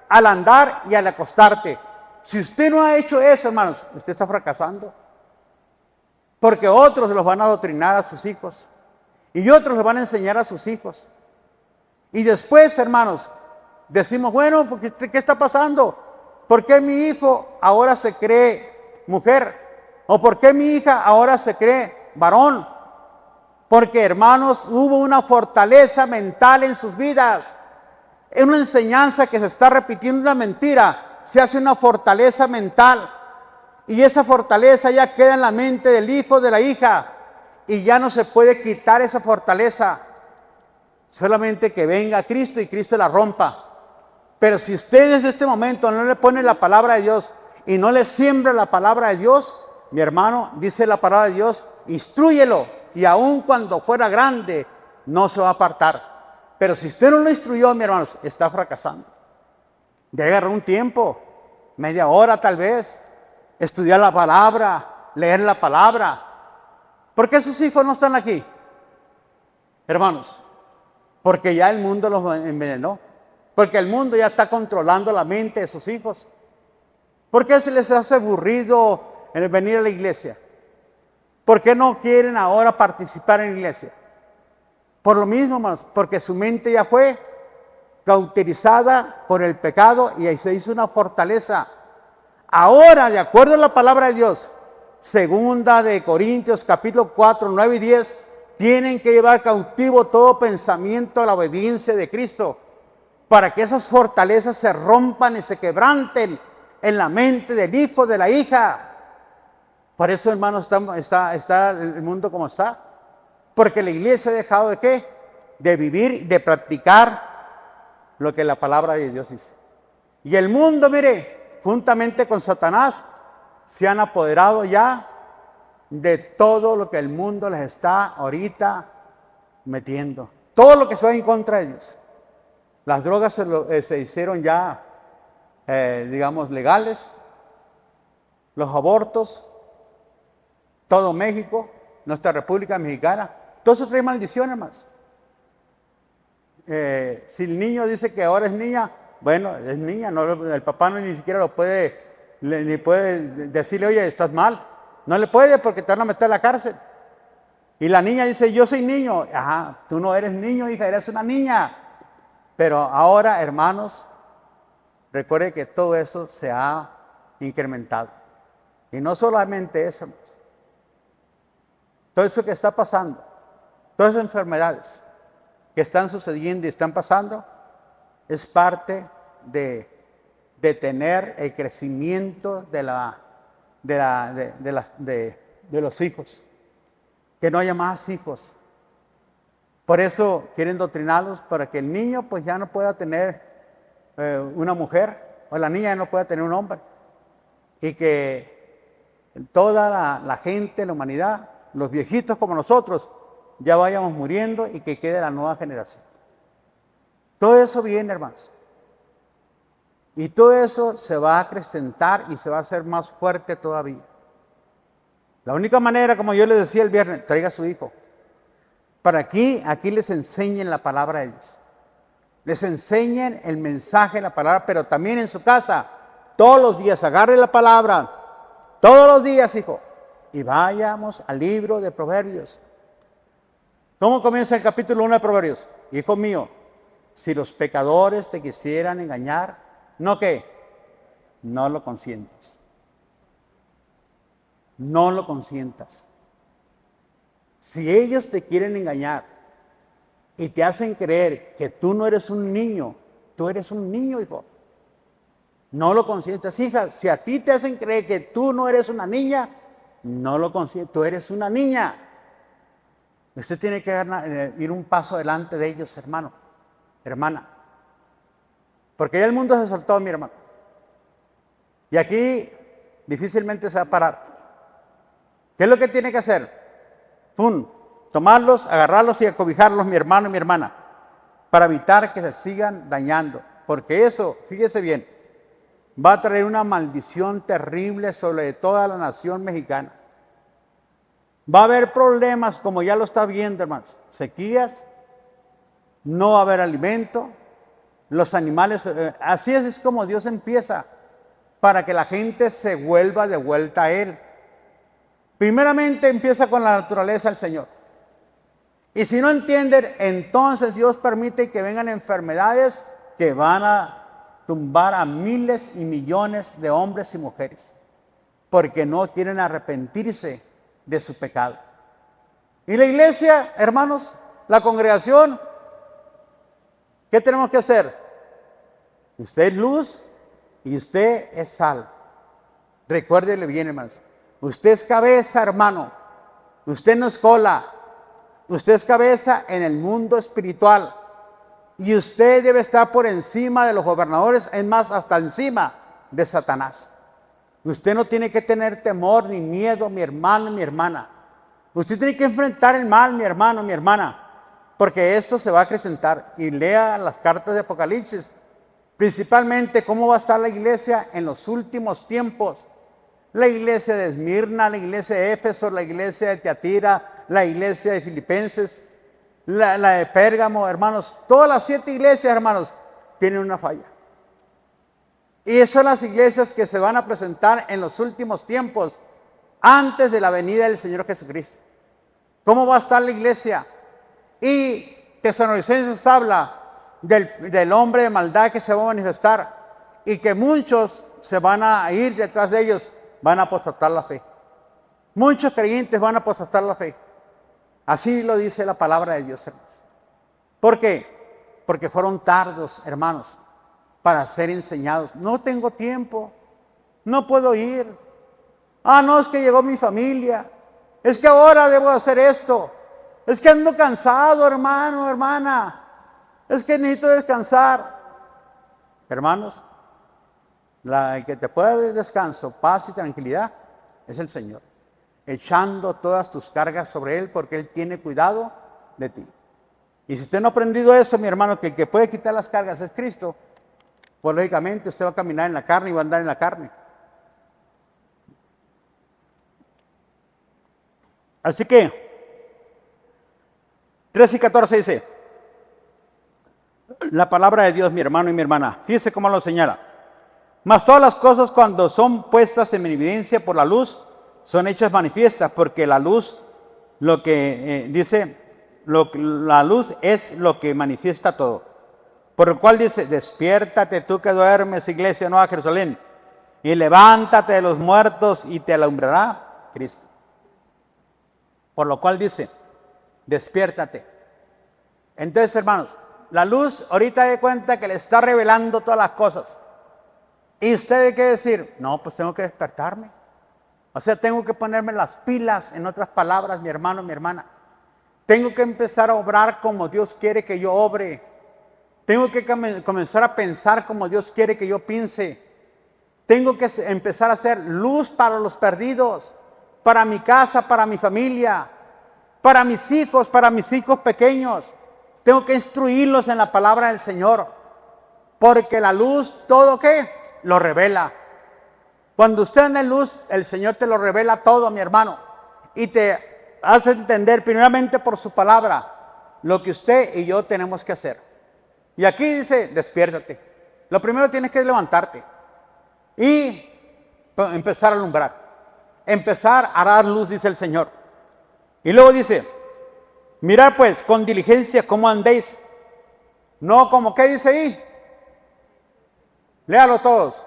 [SPEAKER 1] al andar y al acostarte. Si usted no ha hecho eso, hermanos, usted está fracasando. Porque otros los van a adoctrinar a sus hijos. Y otros los van a enseñar a sus hijos. Y después, hermanos, decimos, bueno, ¿qué está pasando? ¿Por qué mi hijo ahora se cree mujer? ¿O por qué mi hija ahora se cree varón? Porque, hermanos, hubo una fortaleza mental en sus vidas. Es una enseñanza que se está repitiendo, una mentira. Se hace una fortaleza mental. Y esa fortaleza ya queda en la mente del hijo, de la hija. Y ya no se puede quitar esa fortaleza. Solamente que venga Cristo y Cristo la rompa. Pero si usted desde este momento no le pone la palabra de Dios y no le siembra la palabra de Dios, mi hermano, dice la palabra de Dios, instrúyelo y aun cuando fuera grande no se va a apartar. Pero si usted no lo instruyó, mi hermanos, está fracasando. Debe agarrar un tiempo, media hora tal vez, estudiar la palabra, leer la palabra. ¿Por qué sus hijos no están aquí? Hermanos, porque ya el mundo los envenenó. Porque el mundo ya está controlando la mente de sus hijos. ¿Por qué se les hace aburrido el venir a la iglesia? ¿Por qué no quieren ahora participar en la iglesia? Por lo mismo, hermanos, porque su mente ya fue cauterizada por el pecado y ahí se hizo una fortaleza. Ahora, de acuerdo a la palabra de Dios, segunda de Corintios capítulo 4, 9 y 10, tienen que llevar cautivo todo pensamiento a la obediencia de Cristo, para que esas fortalezas se rompan y se quebranten en la mente del hijo, de la hija. Por eso, hermanos, está el mundo como está. Porque la iglesia ha dejado de ¿qué? De vivir, de practicar lo que la palabra de Dios dice. Y el mundo, mire, juntamente con Satanás, se han apoderado ya de todo lo que el mundo les está ahorita metiendo. Todo lo que se va en contra de ellos. Las drogas se hicieron ya, digamos, legales. Los abortos, todo México, nuestra República Mexicana, todo eso trae maldiciones más. Si el niño dice que ahora es niña, bueno, es niña, no, el papá ni siquiera lo puede, ni puede decirle, oye, estás mal. No le puede porque te van a meter a la cárcel. Y la niña dice, yo soy niño. Ajá, tú no eres niño, hija, eres una niña. Pero ahora, hermanos, recuerde que todo eso se ha incrementado. Y no solamente eso, hermanos. Todo eso que está pasando, todas esas enfermedades que están sucediendo y están pasando, es parte de detener el crecimiento de los hijos. Que no haya más hijos. Por eso quieren doctrinarlos para que el niño pues ya no pueda tener una mujer, o la niña ya no pueda tener un hombre. Y que toda la gente, la humanidad, los viejitos como nosotros, ya vayamos muriendo y que quede la nueva generación. Todo eso viene, hermanos. Y todo eso se va a acrecentar y se va a hacer más fuerte todavía. La única manera, como yo les decía el viernes, traiga a su hijo. Para aquí les enseñen la palabra de Dios. Les enseñen el mensaje de la palabra, pero también en su casa, todos los días, agarre la palabra, todos los días, hijo. Y vayamos al libro de Proverbios. ¿Cómo comienza el capítulo 1 de Proverbios? Hijo mío, si los pecadores te quisieran engañar, ¿no qué? No lo consientas. No lo consientas. Si ellos te quieren engañar y te hacen creer que tú no eres un niño, tú eres un niño, hijo. No lo consientas, hija. Si a ti te hacen creer que tú no eres una niña, no lo consientas, tú eres una niña. Usted tiene que ir un paso adelante de ellos, hermano, hermana. Porque ya el mundo se soltó, mi hermano. Y aquí difícilmente se va a parar. ¿Qué es lo que tiene que hacer? ¡Pum! Tomarlos, agarrarlos y acobijarlos, mi hermano y mi hermana, para evitar que se sigan dañando. Porque eso, fíjese bien, va a traer una maldición terrible sobre toda la nación mexicana. Va a haber problemas, como ya lo está viendo, hermanos. Sequías, no va a haber alimento, los animales, así es como Dios empieza, para que la gente se vuelva de vuelta a Él. Primeramente empieza con la naturaleza del Señor. Y si no entienden, entonces Dios permite que vengan enfermedades que van a tumbar a miles y millones de hombres y mujeres, porque no quieren arrepentirse de su pecado. Y la iglesia, hermanos, la congregación, ¿qué tenemos que hacer? Usted es luz y usted es sal. Recuérdele bien, hermanos. Usted es cabeza, hermano. Usted no es cola. Usted es cabeza en el mundo espiritual. Y usted debe estar por encima de los gobernadores, es más, hasta encima de Satanás. Usted no tiene que tener temor ni miedo, mi hermano, mi hermana. Usted tiene que enfrentar el mal, mi hermano, mi hermana, porque esto se va a acrecentar. Y lea las cartas de Apocalipsis, principalmente cómo va a estar la iglesia en los últimos tiempos. La iglesia de Esmirna, la iglesia de Éfeso, la iglesia de Tiatira, la iglesia de Filipenses, la de Pérgamo, hermanos. Todas las 7 iglesias, hermanos, tienen una falla. Y esas son las iglesias que se van a presentar en los últimos tiempos, antes de la venida del Señor Jesucristo. ¿Cómo va a estar la iglesia? Y Tesalonicenses habla del hombre de maldad que se va a manifestar y que muchos se van a ir detrás de ellos, van a apostatar la fe. Muchos creyentes van a apostatar la fe. Así lo dice la palabra de Dios, hermanos. ¿Por qué? Porque fueron tardos, hermanos, para ser enseñados. No tengo tiempo, no puedo ir. No, es que llegó mi familia. Es que ahora debo hacer esto. Es que ando cansado, hermano, hermana. Es que necesito descansar. Hermanos, el que te puede dar descanso, paz y tranquilidad es el Señor. Echando todas tus cargas sobre Él porque Él tiene cuidado de ti. Y si usted no ha aprendido eso, mi hermano, que el que puede quitar las cargas es Cristo, pues lógicamente usted va a caminar en la carne y va a andar en la carne. Así que, 13 y 14 dice, la palabra de Dios, mi hermano y mi hermana, fíjese cómo lo señala. Mas todas las cosas cuando son puestas en evidencia por la luz, son hechas manifiestas, porque la luz, lo que la luz es lo que manifiesta todo. Por lo cual dice, despiértate tú que duermes, iglesia Nueva Jerusalén, y levántate de los muertos y te alumbrará Cristo. Por lo cual dice, despiértate. Entonces, hermanos, la luz ahorita de cuenta que le está revelando todas las cosas. ¿Y usted de qué decir? No, pues tengo que despertarme. O sea, tengo que ponerme las pilas, en otras palabras, mi hermano, mi hermana. Tengo que empezar a obrar como Dios quiere que yo obre. Tengo que comenzar a pensar como Dios quiere que yo piense. Tengo que empezar a hacer luz para los perdidos, para mi casa, para mi familia, para mis hijos pequeños. Tengo que instruirlos en la palabra del Señor, porque la luz, ¿todo qué? Lo revela. Cuando usted anda en luz, el Señor te lo revela todo, mi hermano, y te hace entender primeramente por su palabra lo que usted y yo tenemos que hacer. Y aquí dice, despiértate. Lo primero tienes que levantarte y empezar a alumbrar, empezar a dar luz, dice el Señor. Y luego dice, mirad pues con diligencia cómo andéis, no como, ¿qué dice ahí? Léalo todos.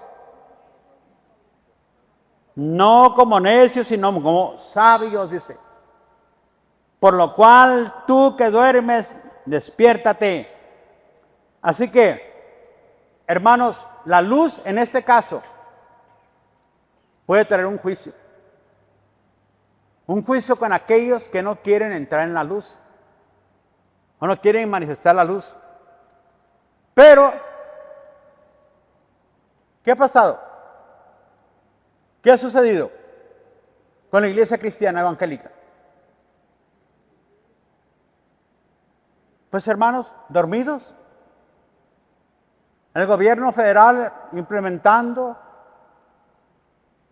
[SPEAKER 1] No como necios, sino como sabios, dice. Por lo cual tú que duermes, despiértate. Así que, hermanos, la luz en este caso puede traer un juicio. Un juicio con aquellos que no quieren entrar en la luz o no quieren manifestar la luz. Pero, ¿qué ha pasado? ¿Qué ha sucedido con la iglesia cristiana evangélica? Pues hermanos, dormidos. El gobierno federal implementando,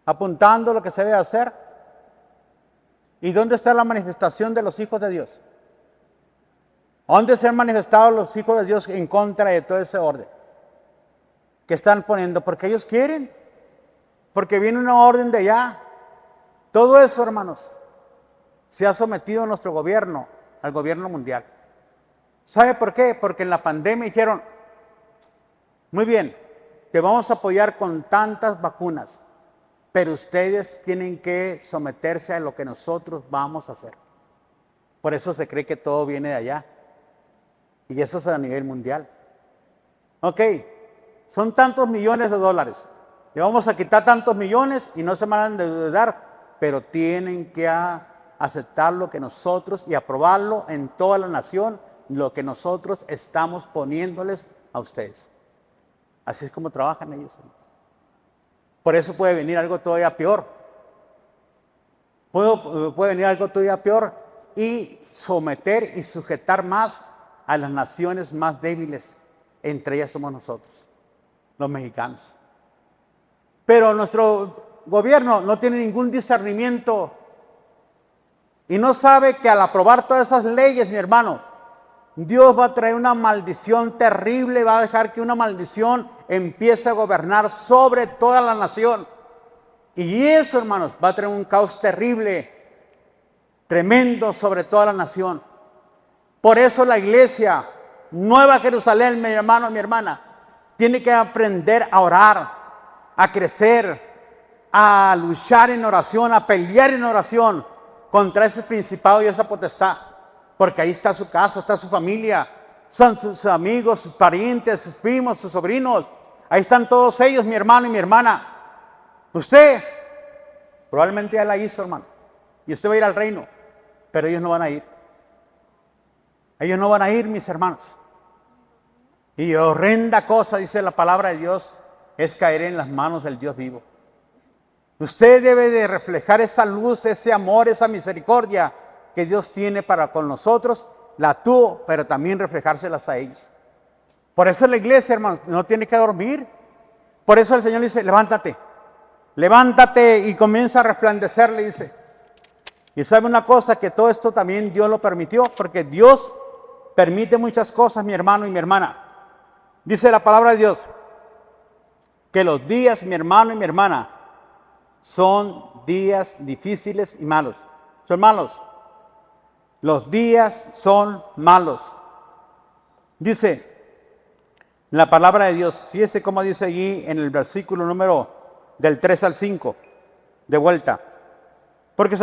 [SPEAKER 1] apuntando lo que se debe hacer. ¿Y dónde está la manifestación de los hijos de Dios? ¿Dónde se han manifestado los hijos de Dios en contra de todo ese orden que están poniendo? Porque ellos quieren, porque viene una orden de allá. Todo eso, hermanos, se ha sometido a nuestro gobierno, al gobierno mundial. ¿Sabe por qué? Porque en la pandemia dijeron, muy bien, te vamos a apoyar con tantas vacunas, pero ustedes tienen que someterse a lo que nosotros vamos a hacer. Por eso se cree que todo viene de allá. Y eso es a nivel mundial. Ok, son tantos millones de dólares. Le vamos a quitar tantos millones y no se van a endeudar, pero tienen que aceptar lo que nosotros y aprobarlo en toda la nación, lo que nosotros estamos poniéndoles a ustedes. Así es como trabajan ellos. Por eso puede venir algo todavía peor. Puede venir algo todavía peor y someter y sujetar más a las naciones más débiles. Entre ellas somos nosotros, los mexicanos. Pero nuestro gobierno no tiene ningún discernimiento y no sabe que al aprobar todas esas leyes, mi hermano, Dios va a traer una maldición terrible, va a dejar que una maldición empiece a gobernar sobre toda la nación. Y eso, hermanos, va a traer un caos terrible, tremendo sobre toda la nación. Por eso la iglesia, Nueva Jerusalén, mi hermano, mi hermana, tiene que aprender a orar, a crecer, a luchar en oración, a pelear en oración contra ese principado y esa potestad. Porque ahí está su casa, está su familia, son sus amigos, sus parientes, sus primos, sus sobrinos. Ahí están todos ellos, mi hermano y mi hermana. Usted probablemente ya la hizo, hermano. Y usted va a ir al reino, pero ellos no van a ir. Ellos no van a ir, mis hermanos. Y horrenda cosa, dice la palabra de Dios, es caer en las manos del Dios vivo. Usted debe de reflejar esa luz, ese amor, esa misericordia que Dios tiene para con nosotros, la tuvo, pero también reflejárselas a ellos. Por eso la iglesia, hermanos, no tiene que dormir. Por eso el Señor dice, levántate, levántate y comienza a resplandecer, le dice. Y sabe una cosa, que todo esto también Dios lo permitió, porque Dios permite muchas cosas, mi hermano y mi hermana. Dice la palabra de Dios, que los días, mi hermano y mi hermana, son días difíciles y malos. Son malos. Los días son malos. Dice la palabra de Dios, fíjese cómo dice allí en el versículo número del 3 al 5, de vuelta. Porque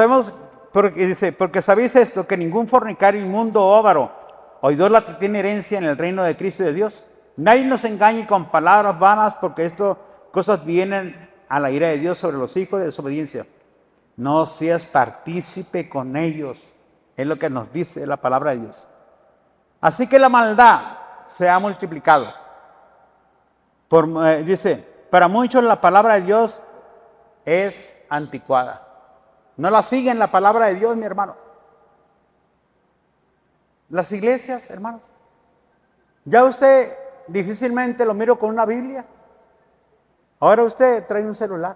[SPEAKER 1] dice, porque sabéis esto, que ningún fornicario, inmundo o avaro o idólatra tiene herencia en el reino de Cristo y de Dios. Nadie nos engañe con palabras vanas, porque estas cosas vienen a la ira de Dios sobre los hijos de desobediencia. No seas partícipe con ellos, es lo que nos dice la palabra de Dios. Así que la maldad se ha multiplicado. Dice, para muchos la palabra de Dios es anticuada. No la siguen la palabra de Dios, mi hermano. Las iglesias, hermanos. Ya usted difícilmente lo miro con una Biblia. Ahora usted trae un celular.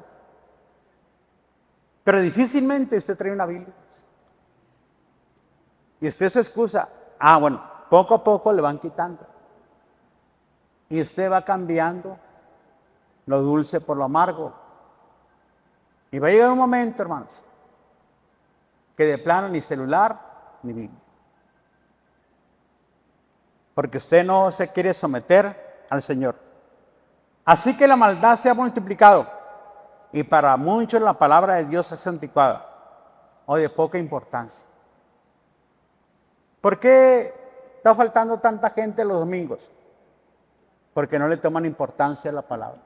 [SPEAKER 1] Pero difícilmente usted trae una Biblia. Y usted se excusa. Bueno, poco a poco le van quitando. Y usted va cambiando lo dulce por lo amargo. Y va a llegar un momento, hermanos, que de plano ni celular ni Biblia. Porque usted no se quiere someter al Señor. Así que la maldad se ha multiplicado. Y para muchos la palabra de Dios es anticuada o de poca importancia. ¿Por qué está faltando tanta gente los domingos? Porque no le toman importancia a la palabra.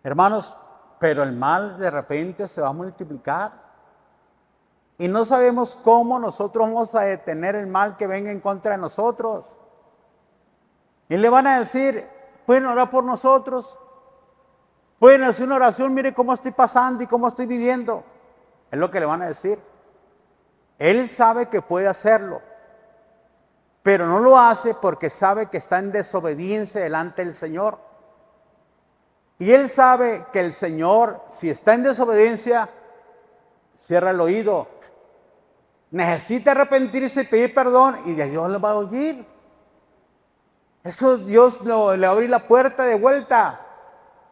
[SPEAKER 1] Hermanos, pero el mal de repente se va a multiplicar. Y no sabemos cómo nosotros vamos a detener el mal que venga en contra de nosotros. Y le van a decir, pueden orar por nosotros. Pueden hacer una oración, mire cómo estoy pasando y cómo estoy viviendo. Es lo que le van a decir. Él sabe que puede hacerlo, pero no lo hace porque sabe que está en desobediencia delante del Señor. Y él sabe que el Señor, si está en desobediencia, cierra el oído. Necesita arrepentirse y pedir perdón y Dios lo va a oír. Eso Dios le va a abrir la puerta de vuelta.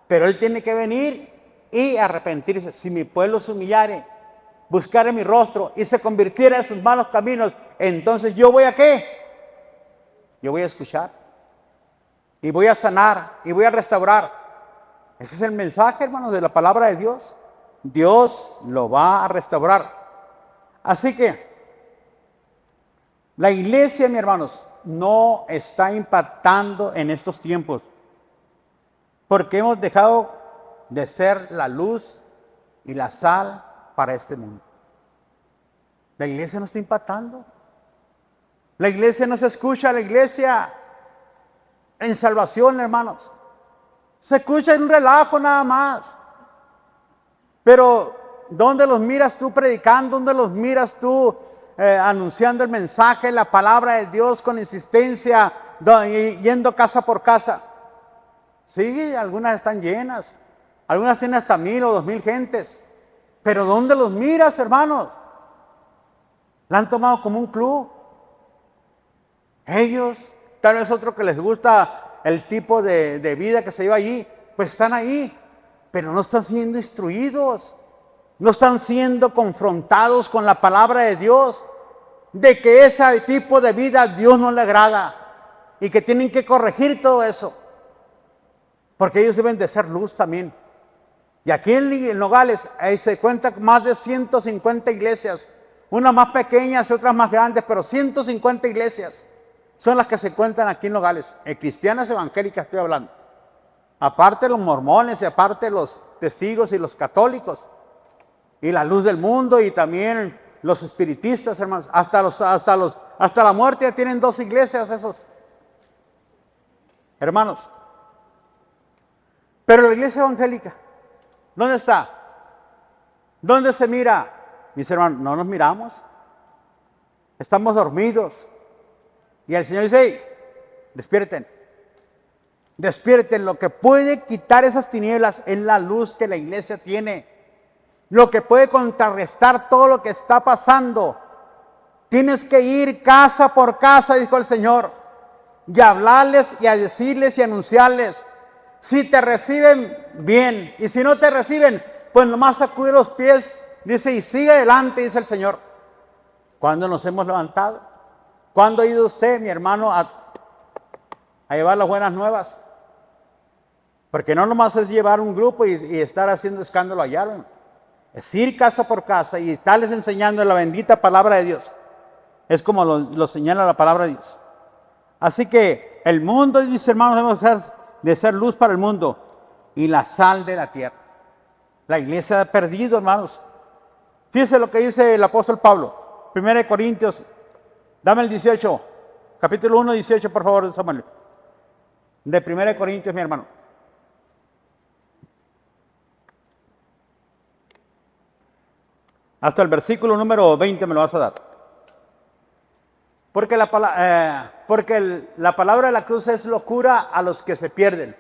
[SPEAKER 1] Pero él tiene que venir y arrepentirse. Si mi pueblo se humillare, buscare mi rostro y se convirtiera en sus malos caminos, entonces yo voy a ¿qué? Yo voy a escuchar y voy a sanar y voy a restaurar. Ese es el mensaje, hermanos, de la palabra de Dios. Dios lo va a restaurar. Así que la iglesia, mis hermanos, no está impactando en estos tiempos porque hemos dejado de ser la luz y la sal para este mundo. La iglesia no está impactando. La iglesia no se escucha, la iglesia en salvación, hermanos. Se escucha en un relajo nada más. Pero ¿dónde los miras tú predicando? ¿Dónde los miras tú anunciando el mensaje, la palabra de Dios con insistencia, yendo casa por casa? Sí, algunas están llenas. Algunas tienen hasta 1,000 o 2,000 gentes. Pero ¿dónde los miras, hermanos? La han tomado como un club. Ellos, tal vez otro que les gusta el tipo de vida que se lleva allí, pues están ahí, pero no están siendo instruidos, no están siendo confrontados con la palabra de Dios, de que ese tipo de vida a Dios no le agrada y que tienen que corregir todo eso, porque ellos deben de ser luz también. Y aquí en Nogales ahí se cuenta más de 150 iglesias, unas más pequeñas y otras más grandes, pero 150 iglesias son las que se cuentan aquí en Nogales, cristianas evangélicas estoy hablando. Aparte los mormones y aparte los testigos y los católicos y la luz del mundo y también los espiritistas, hermanos, hasta la muerte ya tienen 2 iglesias esos hermanos. Pero la iglesia evangélica, ¿dónde está? ¿Dónde se mira? Mis hermanos, no nos miramos. Estamos dormidos. Y el Señor dice, hey, despierten. Despierten. Lo que puede quitar esas tinieblas es la luz que la iglesia tiene. Lo que puede contrarrestar todo lo que está pasando. Tienes que ir casa por casa, dijo el Señor, y hablarles y a decirles y anunciarles. Si te reciben, bien. Y si no te reciben, pues nomás sacude los pies, dice, y sigue adelante, dice el Señor. ¿Cuándo nos hemos levantado? ¿Cuándo ha ido usted, mi hermano, a llevar las buenas nuevas? Porque no nomás es llevar un grupo y estar haciendo escándalo allá, ¿no? Es ir casa por casa y estarles enseñando la bendita palabra de Dios. Es como lo señala la palabra de Dios. Así que el mundo, mis hermanos, debemos de ser luz para el mundo y la sal de la tierra. La iglesia ha perdido, hermanos. Fíjense lo que dice el apóstol Pablo. 1 Corintios, dame el 18, capítulo 1, 18, por favor, Samuel. De 1 Corintios, mi hermano. Hasta el versículo número 20 me lo vas a dar. Porque la palabra de la cruz es locura a los que se pierden,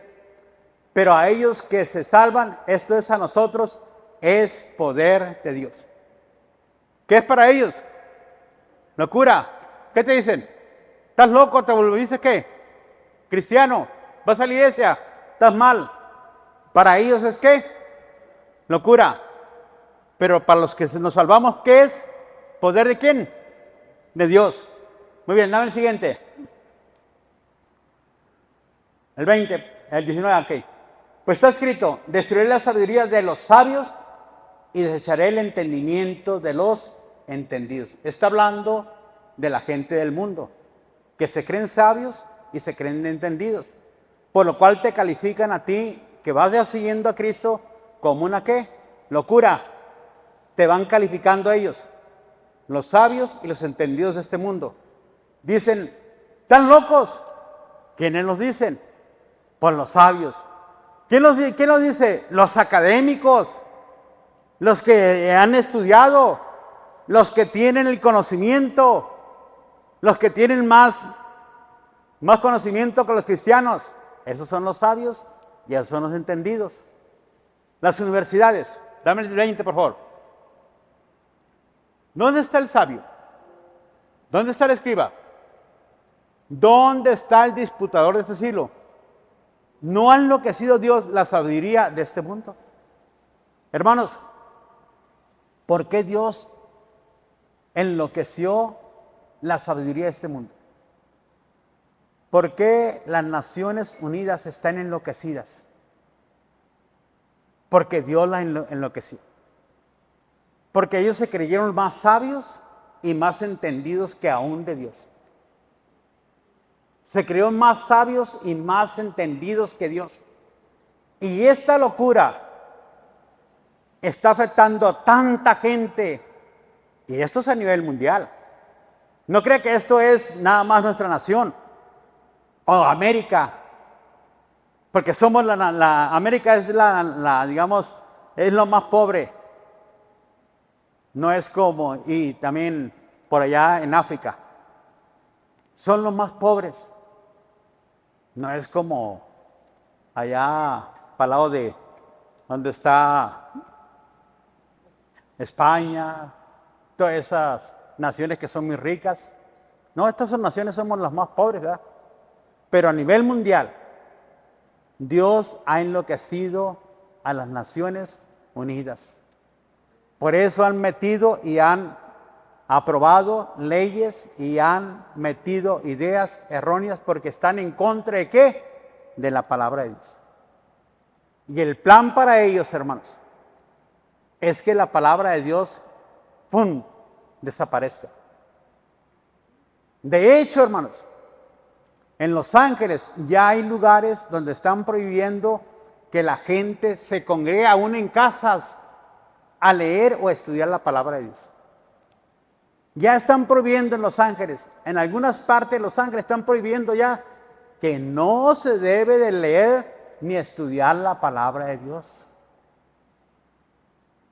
[SPEAKER 1] pero a ellos que se salvan, esto es a nosotros, es poder de Dios. ¿Qué es para ellos? Locura. ¿Qué te dicen? ¿Estás loco? ¿Te volviste qué? Cristiano. ¿Vas a la iglesia? ¿Estás mal? Para ellos es ¿qué? Locura. Pero para los que nos salvamos, ¿qué es? ¿Poder de quién? De Dios. Muy bien, dame el siguiente. El 20, el 19, ok. Pues está escrito, destruiré la sabiduría de los sabios y desecharé el entendimiento de los entendidos. Está hablando de la gente del mundo, que se creen sabios y se creen entendidos. Por lo cual te califican a ti, que vayas siguiendo a Cristo, como una ¿qué? Locura. Te van calificando ellos, los sabios y los entendidos de este mundo. Dicen, ¿están locos? ¿Quiénes los dicen? Pues los sabios. ¿Quién los dice? Los académicos, los que han estudiado, los que tienen el conocimiento, los que tienen más conocimiento que los cristianos. Esos son los sabios y esos son los entendidos. Las universidades, dame el 20 por favor. ¿Dónde está el sabio? ¿Dónde está el escriba? ¿Dónde está el disputador de este siglo? ¿No ha enloquecido Dios la sabiduría de este mundo? Hermanos, ¿por qué Dios enloqueció la sabiduría de este mundo? ¿Por qué las Naciones Unidas están enloquecidas? Porque Dios la enloqueció. Porque ellos se creyeron más sabios y más entendidos que aún de Dios. Se creyeron más sabios y más entendidos que Dios. Y esta locura está afectando a tanta gente. Y esto es a nivel mundial. No crea que esto es nada más nuestra nación o América. Porque somos América es digamos, es lo más pobre. No es como, y también por allá en África, son los más pobres. No es como allá para el lado de donde está España, todas esas naciones que son muy ricas. No, estas son naciones, somos las más pobres, ¿verdad? Pero a nivel mundial, Dios ha enloquecido a las Naciones Unidas. Por eso han metido y han aprobado leyes y han metido ideas erróneas porque están en contra de ¿qué? De la palabra de Dios. Y el plan para ellos, hermanos, es que la palabra de Dios, ¡pum!, desaparezca. De hecho, hermanos, en Los Ángeles ya hay lugares donde están prohibiendo que la gente se congregue aún en casas a leer o estudiar la palabra de Dios. Ya están prohibiendo en Los Ángeles, en algunas partes de Los Ángeles están prohibiendo ya que no se debe de leer ni estudiar la palabra de Dios.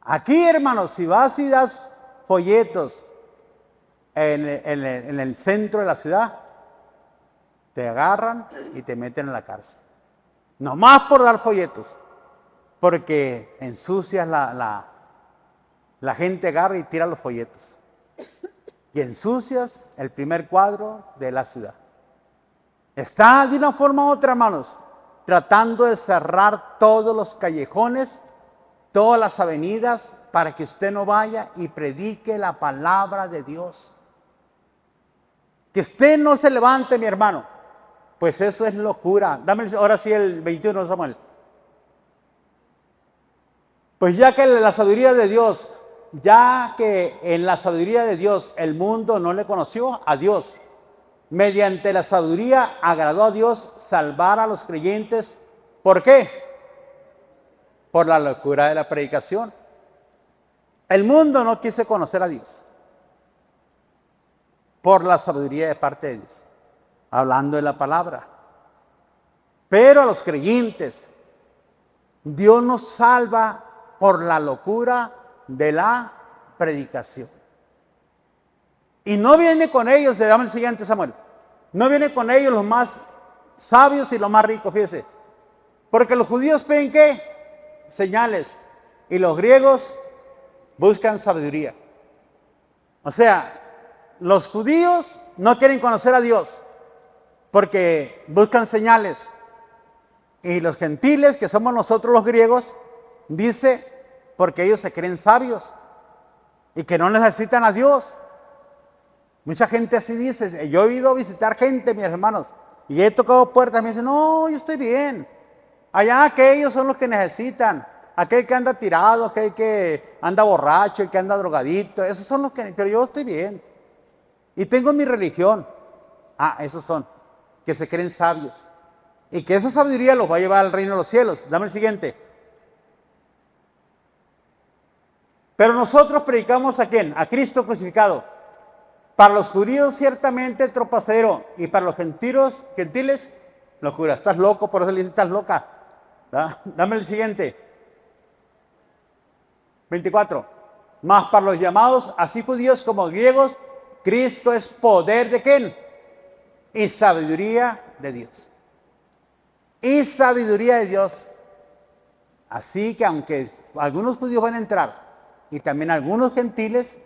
[SPEAKER 1] Aquí, hermanos, si vas y das folletos en el centro de la ciudad, te agarran y te meten en la cárcel. Nomás por dar folletos, porque ensucias la gente agarra y tira los folletos. Y ensucias el primer cuadro de la ciudad. Está de una forma u otra, hermanos, tratando de cerrar todos los callejones, todas las avenidas, para que usted no vaya y predique la palabra de Dios. Que usted no se levante, mi hermano, pues eso es locura. Dame ahora sí el 21, Samuel. Pues ya que la sabiduría de Dios, ya que en la sabiduría de Dios el mundo no le conoció a Dios, mediante la sabiduría agradó a Dios salvar a los creyentes. ¿Por qué? Por la locura de la predicación. El mundo no quiso conocer a Dios por la sabiduría de parte de Dios, hablando de la palabra. Pero a los creyentes, Dios nos salva por la locura de la predicación. Y no viene con ellos, dame el siguiente, Samuel. No viene con ellos los más sabios y los más ricos, fíjese. Porque los judíos piden ¿qué? Señales. Y los griegos buscan sabiduría. O sea, los judíos no quieren conocer a Dios porque buscan señales. Y los gentiles, que somos nosotros los griegos, dice porque ellos se creen sabios y que no necesitan a Dios. Mucha gente así dice. Yo he ido a visitar gente, mis hermanos, y he tocado puertas y me dicen, no, yo estoy bien. Allá aquellos son los que necesitan. Aquel que anda tirado, aquel que anda borracho, el que anda drogadito, esos son los que, pero yo estoy bien. Y tengo mi religión. Esos son, que se creen sabios. Y que esa sabiduría los va a llevar al reino de los cielos. Dame el siguiente. Pero nosotros predicamos ¿a quién? A Cristo crucificado. Para los judíos ciertamente tropacero, y para los gentiles, locura. Estás loco, por eso le dicen, estás loca. Dame el siguiente. 24. Mas para los llamados, así judíos como griegos, Cristo es poder ¿de quién? Y sabiduría de Dios. Y sabiduría de Dios. Así que aunque algunos judíos van a entrar y también algunos gentiles,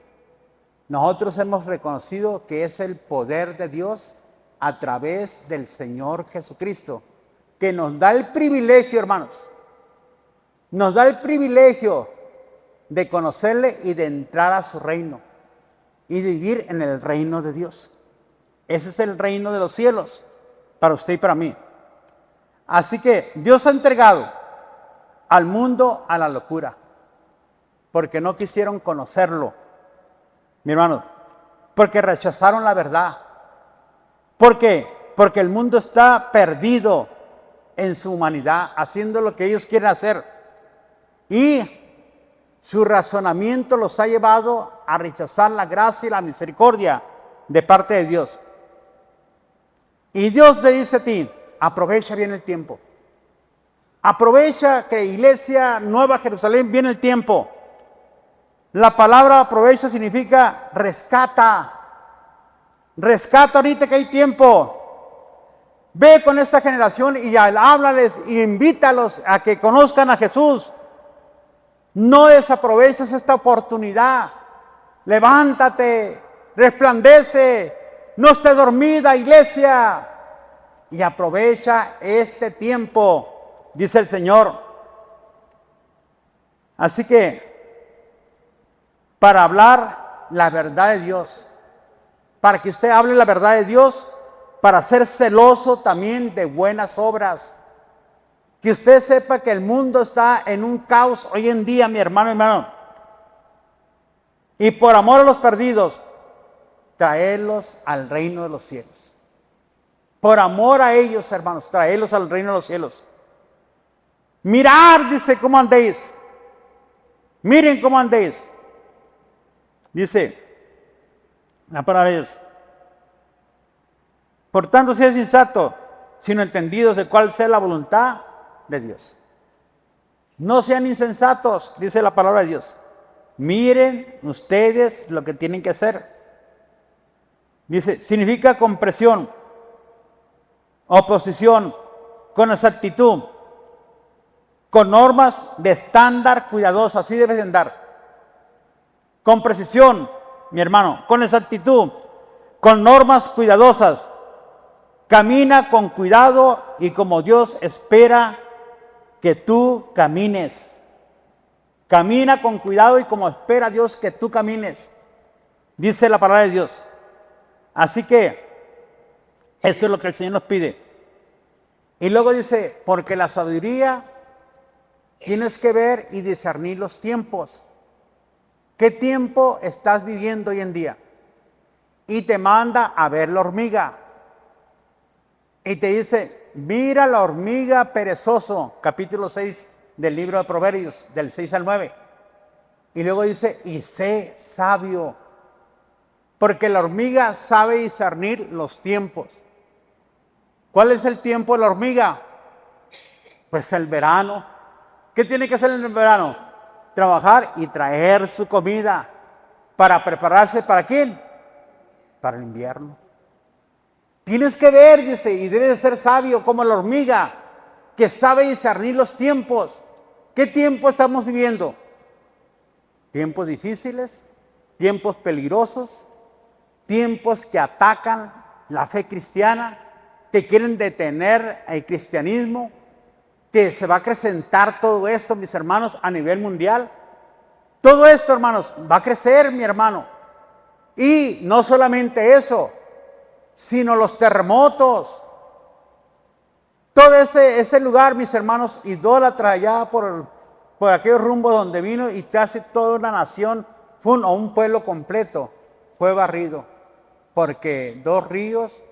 [SPEAKER 1] nosotros hemos reconocido que es el poder de Dios a través del Señor Jesucristo, que nos da el privilegio, hermanos, nos da el privilegio de conocerle y de entrar a su reino y de vivir en el reino de Dios. Ese es el reino de los cielos para usted y para mí. Así que Dios ha entregado al mundo a la locura porque no quisieron conocerlo, mi hermano, porque rechazaron la verdad. ¿Por qué? Porque el mundo está perdido en su humanidad, haciendo lo que ellos quieren hacer. Y su razonamiento los ha llevado a rechazar la gracia y la misericordia de parte de Dios. Y Dios le dice a ti, aprovecha bien el tiempo. Aprovecha que Iglesia Nueva Jerusalén viene el tiempo. La palabra aprovecha significa rescata. Rescata ahorita que hay tiempo. Ve con esta generación y háblales y invítalos a que conozcan a Jesús. No desaproveches esta oportunidad. Levántate, resplandece, no estés dormida, iglesia, y aprovecha este tiempo, dice el Señor. Así que, para hablar la verdad de Dios, para que usted hable la verdad de Dios, para ser celoso también de buenas obras. Que usted sepa que el mundo está en un caos hoy en día, mi hermano. Y por amor a los perdidos, traerlos al reino de los cielos. Por amor a ellos, hermanos, traerlos al reino de los cielos. Mirar, dice, cómo andéis. Miren cómo andéis. Dice la palabra de Dios. Por tanto, si es insensato, sino entendidos de cuál sea la voluntad de Dios. No sean insensatos, dice la palabra de Dios. Miren ustedes lo que tienen que hacer. Dice, significa con presión, oposición, con exactitud, con normas de estándar cuidadoso, así debes de andar. Con precisión, mi hermano, con exactitud, con normas cuidadosas. Camina con cuidado y como Dios espera que tú camines. Camina con cuidado y como espera Dios que tú camines. Dice la palabra de Dios. Así que esto es lo que el Señor nos pide. Y luego dice, porque la sabiduría Tienes que ver y discernir los tiempos. ¿Qué tiempo estás viviendo hoy en día? Y te manda a ver la hormiga. Y te dice, mira la hormiga perezoso, capítulo 6 del libro de Proverbios, del 6 al 9. Y luego dice, y sé sabio, porque la hormiga sabe discernir los tiempos. ¿Cuál es el tiempo de la hormiga? Pues el verano. ¿Qué tiene que hacer en el verano? Trabajar y traer su comida para prepararse, ¿para quién? Para el invierno. Tienes que ver, dice, y debes de ser sabio como la hormiga, que sabe discernir los tiempos. ¿Qué tiempo estamos viviendo? Tiempos difíciles, tiempos peligrosos, tiempos que atacan la fe cristiana, que quieren detener el cristianismo, que se va a acrecentar todo esto, mis hermanos, a nivel mundial. Todo esto, hermanos, va a crecer, mi hermano. Y no solamente eso, sino los terremotos. Todo ese lugar, mis hermanos, idólatra allá por aquellos rumbos donde vino y casi toda una nación, o un pueblo completo, fue barrido. Porque 2 ríos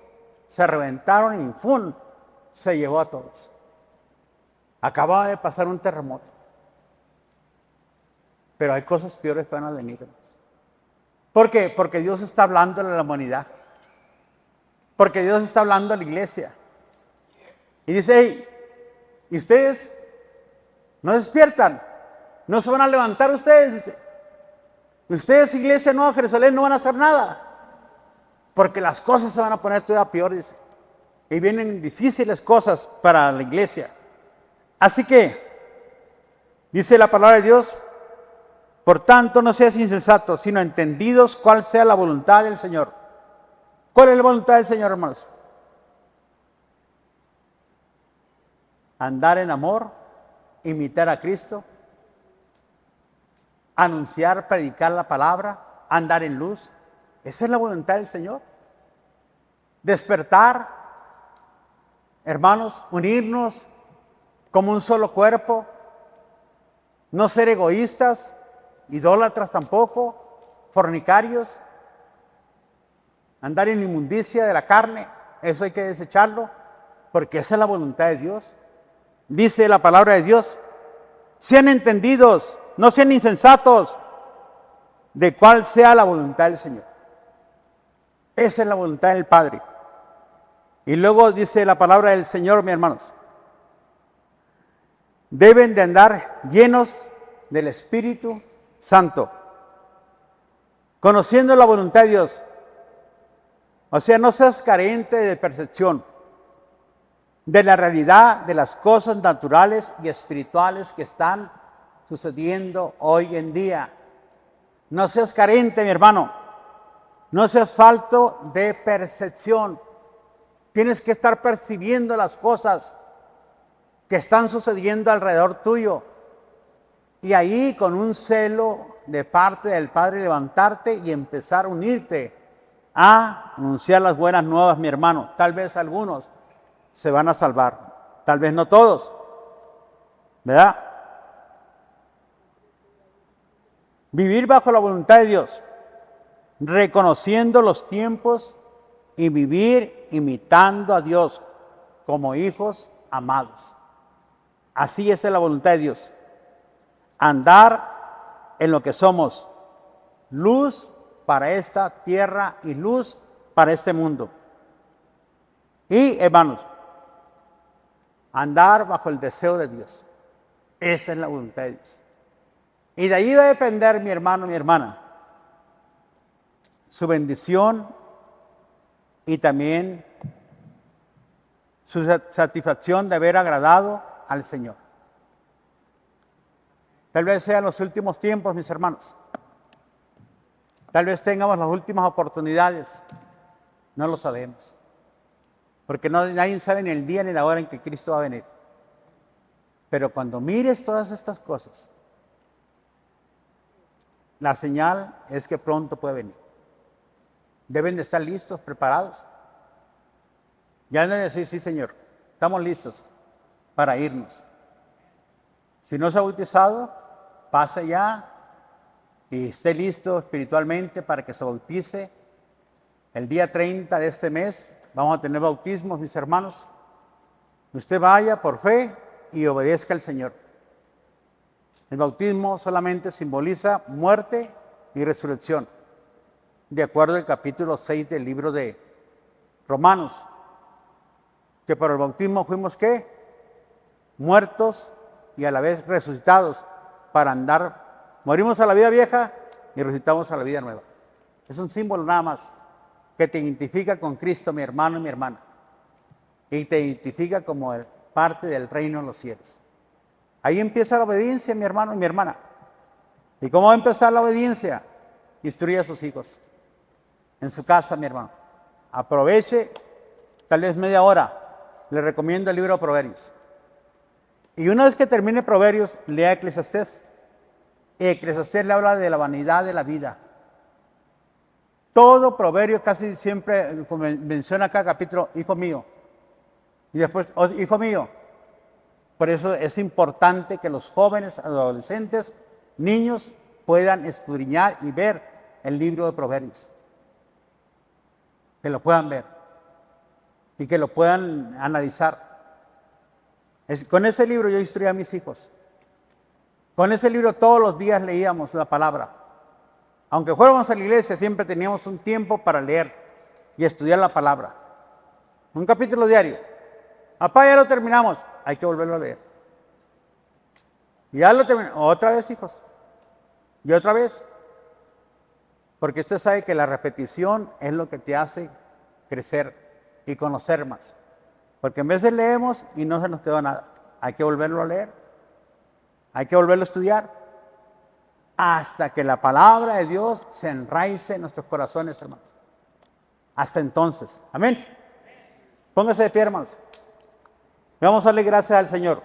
[SPEAKER 1] se reventaron y ¡fum! Se llevó a todos. Acababa de pasar un terremoto. Pero hay cosas peores que van a venir. ¿Por qué? Porque Dios está hablando a la humanidad. Porque Dios está hablando a la iglesia. Y dice, hey, ¿y ustedes no despiertan? ¿No se van a levantar ustedes? Dice, ustedes, iglesia Nueva Jerusalén, no van a hacer nada. Porque las cosas se van a poner todavía peor, dice. Y vienen difíciles cosas para la iglesia. Así que, dice la palabra de Dios, por tanto no seas insensato, sino entendidos cuál sea la voluntad del Señor. ¿Cuál es la voluntad del Señor, hermanos? Andar en amor, imitar a Cristo, anunciar, predicar la palabra, andar en luz. Esa es la voluntad del Señor. Despertar, hermanos, unirnos como un solo cuerpo, no ser egoístas, idólatras tampoco, fornicarios, andar en inmundicia de la carne, eso hay que desecharlo, porque esa es la voluntad de Dios. Dice la palabra de Dios, sean entendidos, no sean insensatos, de cuál sea la voluntad del Señor. Esa es la voluntad del Padre. Y luego dice la palabra del Señor, mis hermanos, deben de andar llenos del Espíritu Santo, conociendo la voluntad de Dios. O sea, no seas carente de percepción de la realidad de las cosas naturales y espirituales que están sucediendo hoy en día. No seas carente, mi hermano. No seas falto de percepción. Tienes que estar percibiendo las cosas que están sucediendo alrededor tuyo. Y ahí con un celo de parte del Padre levantarte y empezar a unirte a anunciar las buenas nuevas, mi hermano. Tal vez algunos se van a salvar, tal vez no todos, ¿verdad? Vivir bajo la voluntad de Dios, reconociendo los tiempos y vivir imitando a Dios como hijos amados. Así es la voluntad de Dios. Andar en lo que somos, luz para esta tierra y luz para este mundo. Y, hermanos, andar bajo el deseo de Dios. Esa es la voluntad de Dios. Y de ahí va a depender, mi hermano, mi hermana, su bendición y también su satisfacción de haber agradado al Señor. Tal vez sean los últimos tiempos, mis hermanos. Tal vez tengamos las últimas oportunidades. No lo sabemos. Porque nadie sabe ni el día ni la hora en que Cristo va a venir. Pero cuando mires todas estas cosas, la señal es que pronto puede venir. Deben de estar listos, preparados. Ya deben decir, sí, Señor, estamos listos para irnos. Si no se ha bautizado, pase ya y esté listo espiritualmente para que se bautice. El día 30 de este mes vamos a tener bautismos, mis hermanos. Usted vaya por fe y obedezca al Señor. El bautismo solamente simboliza muerte y resurrección, de acuerdo al capítulo 6 del libro de Romanos, que por el bautismo fuimos ¿qué? Muertos y a la vez resucitados para andar. Morimos a la vida vieja y resucitamos a la vida nueva. Es un símbolo nada más que te identifica con Cristo, mi hermano y mi hermana, y te identifica como parte del reino de los cielos. Ahí empieza la obediencia, mi hermano y mi hermana. ¿Y cómo va a empezar la obediencia? Instruye a sus hijos. En su casa, mi hermano. Aproveche, tal vez media hora. Le recomiendo el libro de Proverbios. Y una vez que termine Proverbios, lea Eclesiastés. Eclesiastés le habla de la vanidad de la vida. Todo proverbio casi siempre menciona cada capítulo, hijo mío. Y después, oh, hijo mío. Por eso es importante que los jóvenes, adolescentes, niños puedan escudriñar y ver el libro de Proverbios. Que lo puedan ver y que lo puedan analizar. Con ese libro yo instruí a mis hijos. Con ese libro todos los días leíamos la palabra. Aunque fuéramos a la iglesia, siempre teníamos un tiempo para leer y estudiar la palabra. Un capítulo diario. Papá, ya lo terminamos. Hay que volverlo a leer. Ya lo terminamos. Otra vez, hijos. Y otra vez. Porque usted sabe que la repetición es lo que te hace crecer y conocer más. Porque en vez de leemos y no se nos quedó nada. Hay que volverlo a leer. Hay que volverlo a estudiar. Hasta que la palabra de Dios se enraice en nuestros corazones, hermanos. Hasta entonces. Amén. Póngase de pie, hermanos. Vamos a darle gracias al Señor.